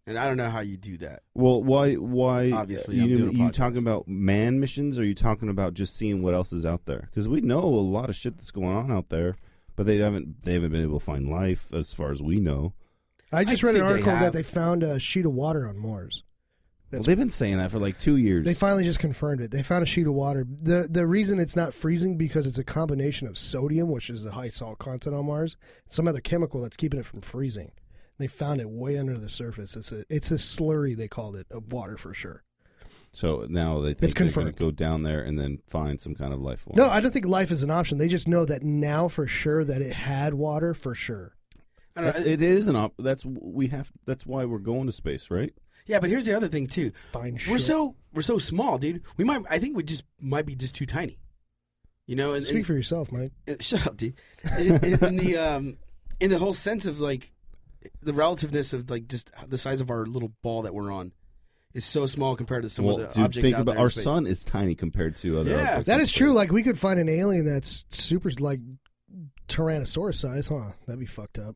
and I don't know how you do that. Well, why? Obviously, I'm doing a you podcast. talking about man missions, or are you talking about just seeing what else is out there? Because we know a lot of shit that's going on out there, but they haven't been able to find life as far as we know. I just I read an think they article that have. they found a sheet of water on Mars. Well, they've been saying that for like 2 years. They finally just confirmed it. They found a sheet of water. The reason it's not freezing because it's a combination of sodium, which is the high salt content on Mars, and some other chemical that's keeping it from freezing. They found it way under the surface. It's a slurry, they called it, of water for sure. So now they It's think they're going to confirmed. go down there and then find some kind of life form. No, I don't think life is an option. They just know that now for sure that it had water for sure. I don't know. It is an op. That's why we're going to space, right? Yeah, but here's the other thing too. Fine We're shit. so small, dude. I think we might be just too tiny. You know, and, Speak for yourself, Mike. shut up, dude. In the whole sense of like the relativeness of like just the size of our little ball that we're on is so small compared to some of the dude, objects think out about there in our space. sun is tiny compared to other Yeah. objects. That in is true. space. Like we could find an alien that's super like Tyrannosaurus size, huh? That'd be fucked up.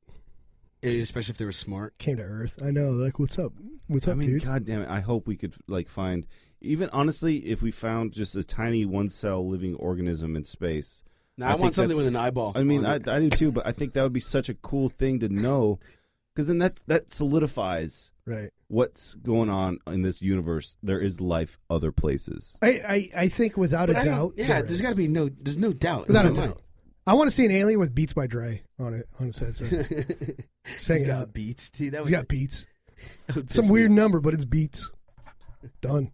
Especially if they were smart. Came to Earth. I know. Like, what's up? What's I up, mean, dude? god damn it! I hope we could like find even honestly, if we found just a tiny one cell living organism in space. Now I think want something with that's- an eyeball. I mean, on I it. do too, but I think that would be such a cool thing to know, because then that solidifies Right. what's going on in this universe. There is life other places. I think without But a I don't- doubt. yeah, there there's is. got to be there's no doubt. Without a in my doubt. I want to see an alien with Beats by Dre on it on his headset. mind. Just hang He's it got out. beats, dude. That He's would got Beats. that would piss Some me weird off. number, but it's Beats. Done.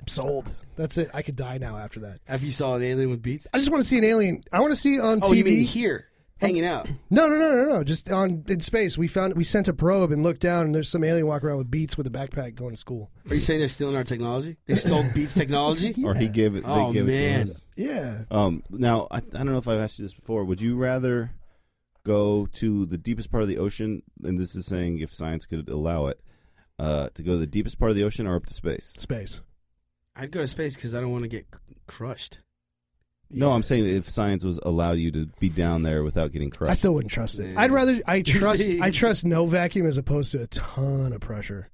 I'm sold. That's it. I could die now after that. After you saw an alien with beats. I just want to see an alien. I want to see it on Oh, TV. you mean here, hanging out? No. Just in space. We sent a probe and looked down, and there's some alien walking around with Beats with a backpack going to school. Are you saying they're stealing our technology? They stole Beats technology? Or he gave it. Oh, they gave man. it to us. Yeah. Now I don't know if I've asked you this before. Would you rather go to the deepest part of the ocean? And this is saying if science could allow it, to go to the deepest part of the ocean or up to space? Space. I'd go to space because I don't want to get crushed. No, I'm saying if science was allowed you to be down there without getting crushed. I still wouldn't trust it. Yeah. I'd rather I trust no vacuum as opposed to a ton of pressure.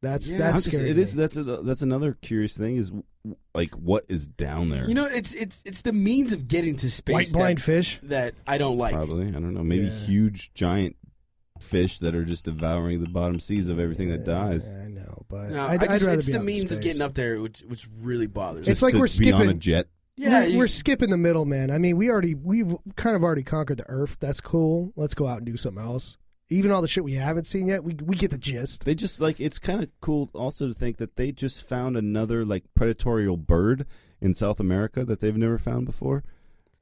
That's scary. That's another curious thing is like what is down there. You know, it's the means of getting to space. White blind fish. that I don't like. Probably, I don't know. Maybe huge giant fish that are just devouring the bottom seas of everything that dies. I know, but No, I'd rather it's be the out in means of space. getting up there, which really bothers. It's me. like To we're be on a skipping. jet. Yeah, we're skipping the middle, man. I mean, we've kind of already conquered the Earth. That's cool. Let's go out and do something else. Even all the shit we haven't seen yet, we get the gist. They just like it's kind of cool also to think that they just found another like predatorial bird in South America that they've never found before.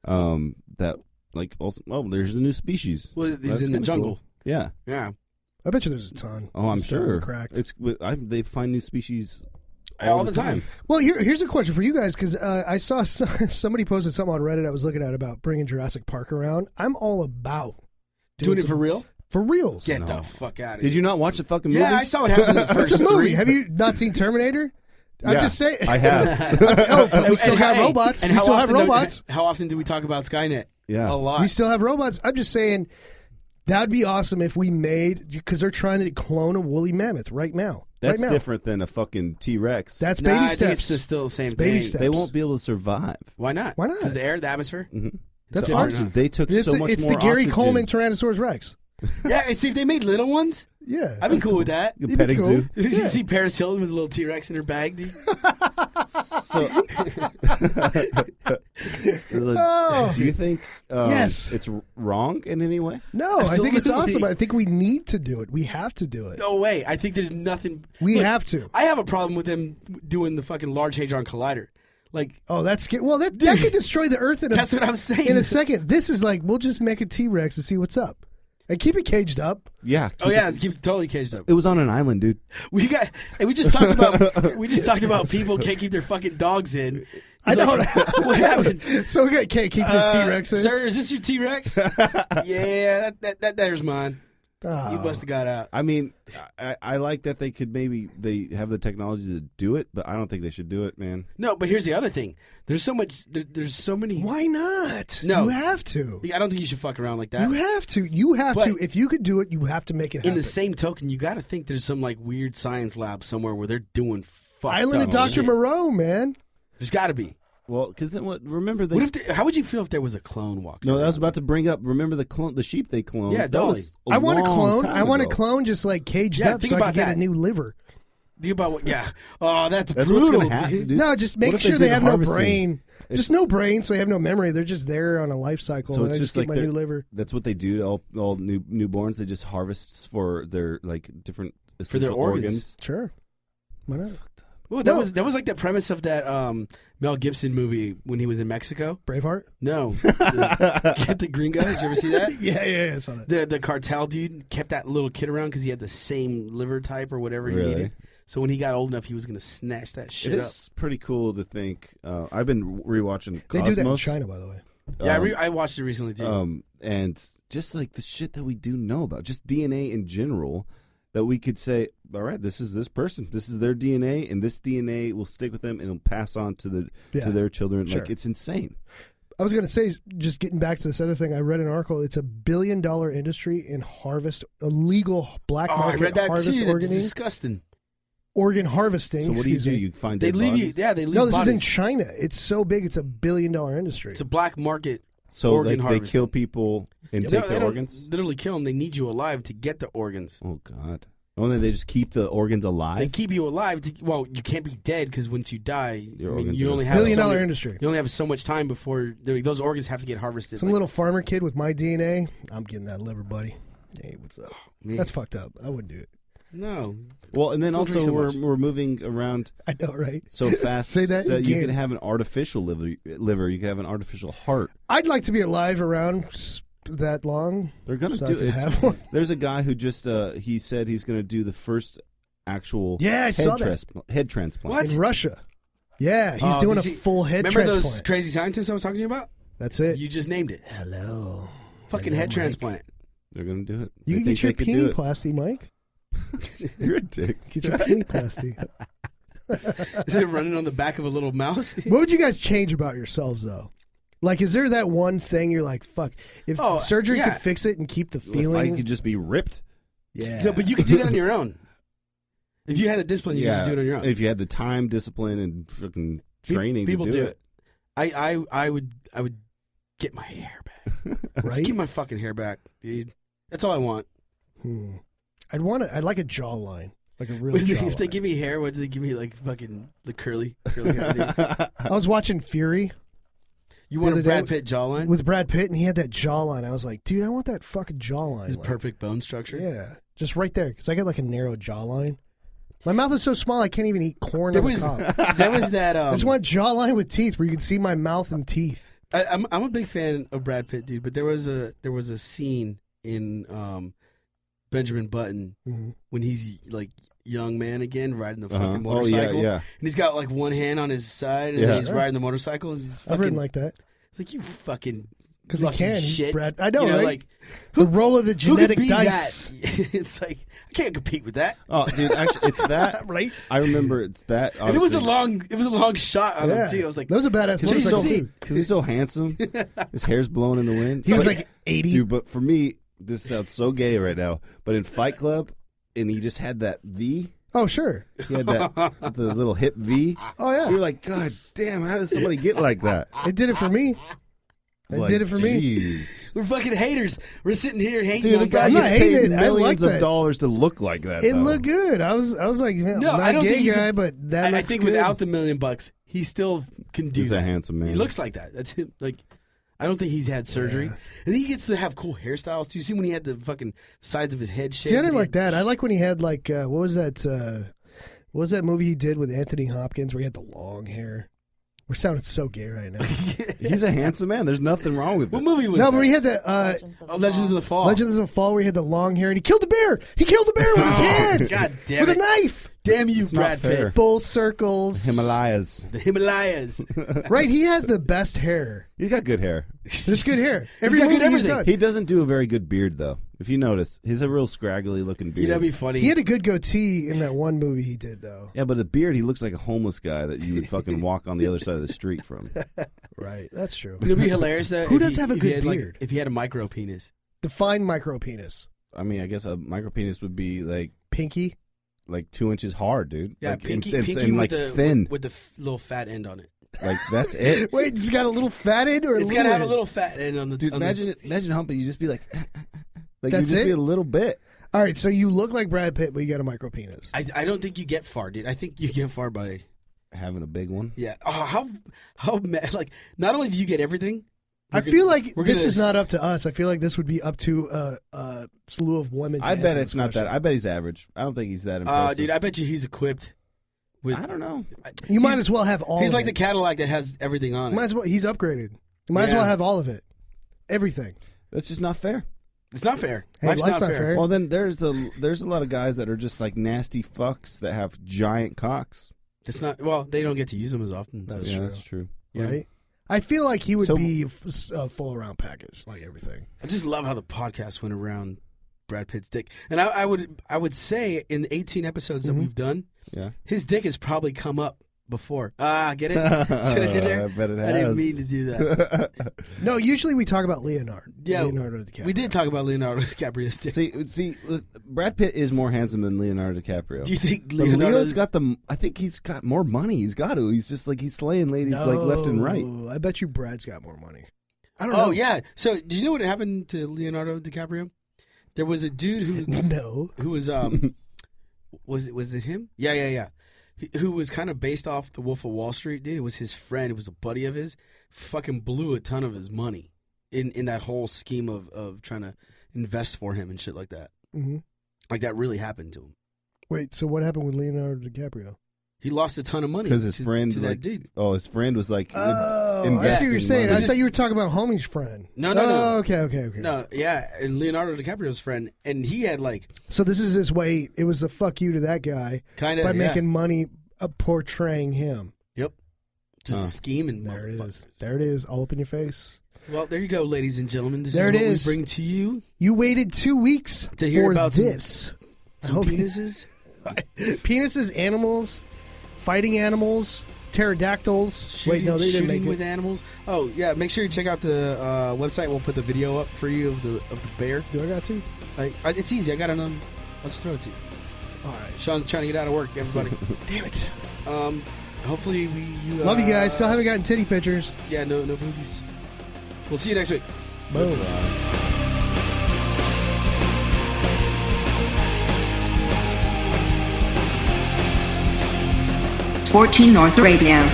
That like also there's a new species. Well, he's That's in the kinda jungle. cool. Yeah. Yeah, I bet you there's a ton. Oh, I'm starting sure. to crack. They find new species all the time. Well, here's a question for you guys because I saw somebody posted something on Reddit I was looking at about bringing Jurassic Park around. I'm all about Doing it some- for real? for reals. Get the fuck out of here. Did you not watch the fucking movie? Yeah, I saw what happened in the first It's a movie. three. Have you not seen Terminator? I'm Yeah, just saying. I have. Oh, but we still And have hey, robots. and We how still have often robots. How often do we talk about Skynet? Yeah. A lot. We still have robots. I'm just saying that would be awesome if we made because they're trying to clone a woolly mammoth right now. That's right now. different than a fucking T-Rex. That's Nah, baby I think steps. it's still the same It's baby thing. steps. They won't be able to survive. Why not? Why not? Because the air, the atmosphere. Mm-hmm. That's different. fine. Oxygen. They took It's, so much it's more the Gary oxygen. Coleman Tyrannosaurus Rex. Yeah, and see if they made little ones, Yeah, I'd be cool with that. The It'd be petting cool. zoo. You see Paris Hilton with a little T-Rex in her bag. Dude. So, Oh. do you think Yes. it's wrong in any way? No, I think it's Absolutely. awesome. I think we need to do it. We have to do it. No way. I think there's nothing. We Look, have to. I have a problem with them doing the fucking Large Hadron Collider. Like, Oh, that's scary. Well, that could destroy the Earth in that's what I'm saying. in a second. This is like we'll just make a T-Rex and see what's up, and keep it caged up. Yeah. Oh yeah, keep totally caged up. It was on an island, dude. We just talked about people can't keep their fucking dogs in. I He's know. like, what happened? So we can't keep the T-Rex in. Sir, is this your T-Rex? Yeah, that there's mine. Oh. You must have got out. I mean, I like that they have the technology to do it, but I don't think they should do it, man. No, but here's the other thing. There's so much. There's so many. Why not? No. You have to. I don't think you should fuck around like that. You have to. You have But- to. If you could do it, you have to make it happen. In the same token, you got to think there's some like weird science lab somewhere where they're doing fucked Island up of Dr. shit. Moreau, man. There's got to be. Well, because then what? Remember they. What if? How would you feel if there was a clone walking? No, I was around? about to bring up. Remember the sheep they cloned? Yeah, that totally. was a I want a long clone. time I want a ago. clone just like caged Yeah, up think so I about can get that. a new liver. Think about what? Yeah. Oh, that's That's brutal. what's going to happen, dude. dude. No, just What make if sure they did have no harvesting? brain. Just no brain, so they have no memory. They're just there on a life cycle. So and it's I just get like my they're- new liver. That's what they do to all newborns. They just harvests for their like different For their essential organs. Sure. Why not? Well, that No. was like the premise of that Mel Gibson movie when he was in Mexico. Braveheart? No, Get the Gringo. Did you ever see that? Yeah, I saw that. The cartel dude kept that little kid around because he had the same liver type or whatever he Really? needed. So when he got old enough, he was going to snatch that It shit up. is pretty cool to think. I've been rewatching They Cosmos. do that in China, by the way. Yeah, I watched it recently too. And just like the shit that we do know about, just DNA in general, that we could say, all right, this is this person, this is their DNA, and this DNA will stick with them and it'll pass on to their children. Sure. Like it's insane. I was going to say, just getting back to this other thing, I read an article. It's $1 billion industry in illegal black Oh, I market read that harvest too. That's organ disgusting. harvesting. So what do you excuse do? me. You find They dead leave you. bodies? Yeah, they leave. No, this is in bodies. China. It's so big. It's $1 billion industry. It's a black market. So organ like they harvesting. kill people and No, take they their don't organs. literally kill them. They need you alive to get the organs. Oh God! Only they just keep the organs They alive. keep you alive. Well, you can't be dead because once you die, Your I mean, organs you are- only have $1 billion so many- industry. You only have so much time before those organs have to get harvested. Some little farmer kid with my DNA. I'm getting that liver, buddy. Hey, what's up? man. That's fucked up. I wouldn't do it. No. Well, and then Don't drink also so we're much. we're moving around I know, right? so fast Say that you again. can have an artificial liver. You can have an artificial heart. I'd like to be alive around that long. They're gonna So I do could it. have one. There's a guy who just he said he's gonna do the first actual Yeah, I head, saw that. head transplant. What? In Russia. Yeah, he's Oh, doing a does he- full head Remember transplant. those crazy scientists I was talking to you about? That's it. You just named it. Hello. Fucking Hello, head Mike. transplant. They're gonna do it. You They can get your think they could do it. peniplasty, Mike. You're a dick. Get your peniplasty. Is it running on the back of a little mouse? What would you guys change about yourselves though? Like, is there that one thing you're like, fuck? If surgery yeah. could fix it and keep the If feeling, I could just be ripped. yeah. No, but you could do that on your own. If you had the discipline, you could just do it on your own. If you had the time, discipline, and fucking training, People to do it. I would get my hair back. Just right? get my fucking hair back, dude. That's all I want. I'd like a jawline, like a real jawline. If they give me hair, what do they give me? Like fucking the curly hair. I was watching Fury You want The a other Brad day Pitt jawline? with Brad Pitt, and he had that jawline. I was like, dude, I want that fucking jawline. His like, perfect bone structure. Yeah, just right there, because I got like a narrow jawline. My mouth is so small I can't even eat corn There on was the cob. there was that. I just want jawline with teeth where you can see my mouth and teeth. I'm a big fan of Brad Pitt, dude. But there was a scene in Benjamin Button when he's like young man again riding the fucking motorcycle. Oh, yeah. And he's got like one hand on his side and he's riding the motorcycle. And he's I've ridden fucking, like that. it's like you fucking Because he lucky can. He's shit. Brad, I know, You know, right? like The roll of the who could genetic be dice. that? It's like I can't compete with that. Oh, dude, actually, it's that. Right? I remember it's that. And it was a obviously. long shot on Yeah. him too. I was like, that was a badass Because he's, motorcycle, so, too. 'cause he's so handsome. His hair's blowing in the wind. He was But- like 80. Dude, but for me, this sounds so gay right now. But in Fight Club, and he just had that V. Oh, sure. He had that the little hip V. Oh, yeah. You're like, God damn, how does somebody get like that? It did it for me. It Like, did it for me. jeez. we're fucking haters. We're sitting here hating Dude, on the guy I'm not gets hating paid it. I millions like of that. dollars to look like that. It though. looked good. I was like, man, No, I'm not I don't a gay think you guy, can- but that I looks think good. without the $1 million, he still can do He's that. a handsome man. He looks like that. That's him. Like, I don't think he's had surgery, Yeah. and he gets to have cool hairstyles. Do you see when he had the fucking sides of his head shaved? See, I didn't like that. I like when he had like what was that movie he did with Anthony Hopkins where he had the long hair? We're sounding so gay right now. He's a handsome man. There's nothing wrong with What it. movie was No, that? but he had the Legends of the Fall. Legends of the Fall where he had the long hair and he killed the bear. He killed the bear with his hands. God damn with it. a knife. Damn you, It's not Brad fair. Pitt. Full circles. Himalayas. The Himalayas. Right, he has the best hair. He's got good hair. There's good hair. He's got good movie he's everything. done. He doesn't do a very good beard, though. If you notice, he's a real scraggly looking beard. You know, that'd be funny. He had a good goatee in that one movie he did, though. Yeah, but a beard, he looks like a homeless guy that you would fucking walk on the other side of the street from. Right, that's true. It'd be hilarious though. Who if does he- have a if he good had, like, beard? if he had a micro penis. Define micro penis. I mean, I guess a micropenis would be Pinky. like 2 inches hard, dude. Yeah, like, pinky, and pinky like with the thin. with the little fat end on it. Like that's it. Wait, it's got a little fat end or a It's little got to have a end? little fat end on the. Dude, on the- imagine humping. You just be like, like That's you just it? be a little bit. All right, so you look like Brad Pitt, but you got a micro penis. I don't think you get far, dude. I think you get far by Having a big one. yeah. Oh, how like not only do you get everything. I we're feel gonna- like we're this gonna is not up to us. I feel like this would be up to a slew of women. to I bet answer it's this not that. question. I bet he's average. I don't think he's that impressive. Dude, I bet you he's equipped. With, I don't know. You might he's- as well have all. He's of like it. the Cadillac that has everything on Might it. as well. He's upgraded. You might as Yeah. well have all of it. Everything. That's just not fair. It's not fair. Hey, life's not fair. Well, then there's a lot of guys that are just like nasty fucks that have giant cocks. It's not. Well, they don't get to use them as often. so- That's yeah, true. that's true. Yeah. Right. I feel like he would So- be a full around package, like everything. I just love how the podcast went around Brad Pitt's dick, and I would say in the 18 episodes that we've done, Yeah. his dick has probably come up before. Get it? See what I did there? I bet it I didn't has. mean to do that. No, usually we talk about Leonardo. Yeah, Leonardo DiCaprio. we did talk about Leonardo DiCaprio's dick. See, Brad Pitt is more handsome than Leonardo DiCaprio. Do you think But Leonardo's Leo's got the. I think he's got more money. He's got to. He's just like he's slaying ladies like left and right. No, I bet you Brad's got more money. I don't know. Oh yeah. So did you know what happened to Leonardo DiCaprio? There was a dude who No. who was was it him? Yeah. Who was kind of based off the Wolf of Wall Street, dude. It was his friend. It was a buddy of his. Fucking blew a ton of his money in that whole scheme of trying to invest for him and shit like that. hmm Like that really happened to him. Wait, so what happened with Leonardo DiCaprio? He lost a ton of money Because his friend, to that like, dude. oh, his friend was like, Oh, I see investing what you're saying. money. I thought you were talking about homie's friend. No. Oh, okay. No, yeah, and Leonardo DiCaprio's friend, and he had like So this is his way. It was the fuck you to that guy kind of by making money portraying him. Yep, just Huh. a scheme and There it is. motherfuckers. There it is. All up in your face. Well, there you go, ladies and gentlemen. This There is it what is. we bring to you. You waited 2 weeks To hear for about some- this. Some I hope- penises. Penises, animals, fighting animals, pterodactyls. Shooting, Wait, no, they didn't shooting make with it. animals. Oh yeah, make sure you check out the website. We'll put the video up for you of the bear. Do I got to? It's easy. I got it on. I'll just throw it to you. All right. Sean's trying to get out of work. Everybody. Damn it. Hopefully you Love you guys. Still haven't gotten titty pictures. Yeah, no boobies. We'll see you next week. Boom. 14 North Radio.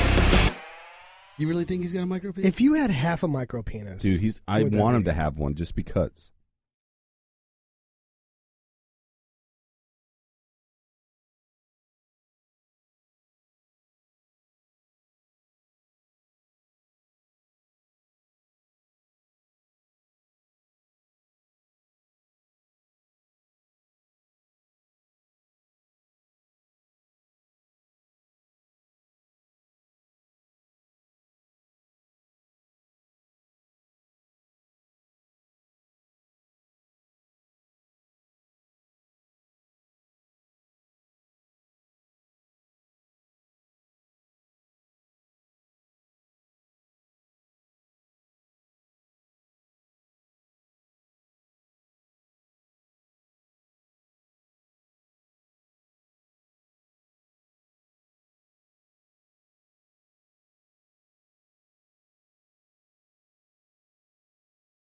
You really think he's got a micro penis? If you had half a micro penis, Dude, I What would that want him be? to have one just because.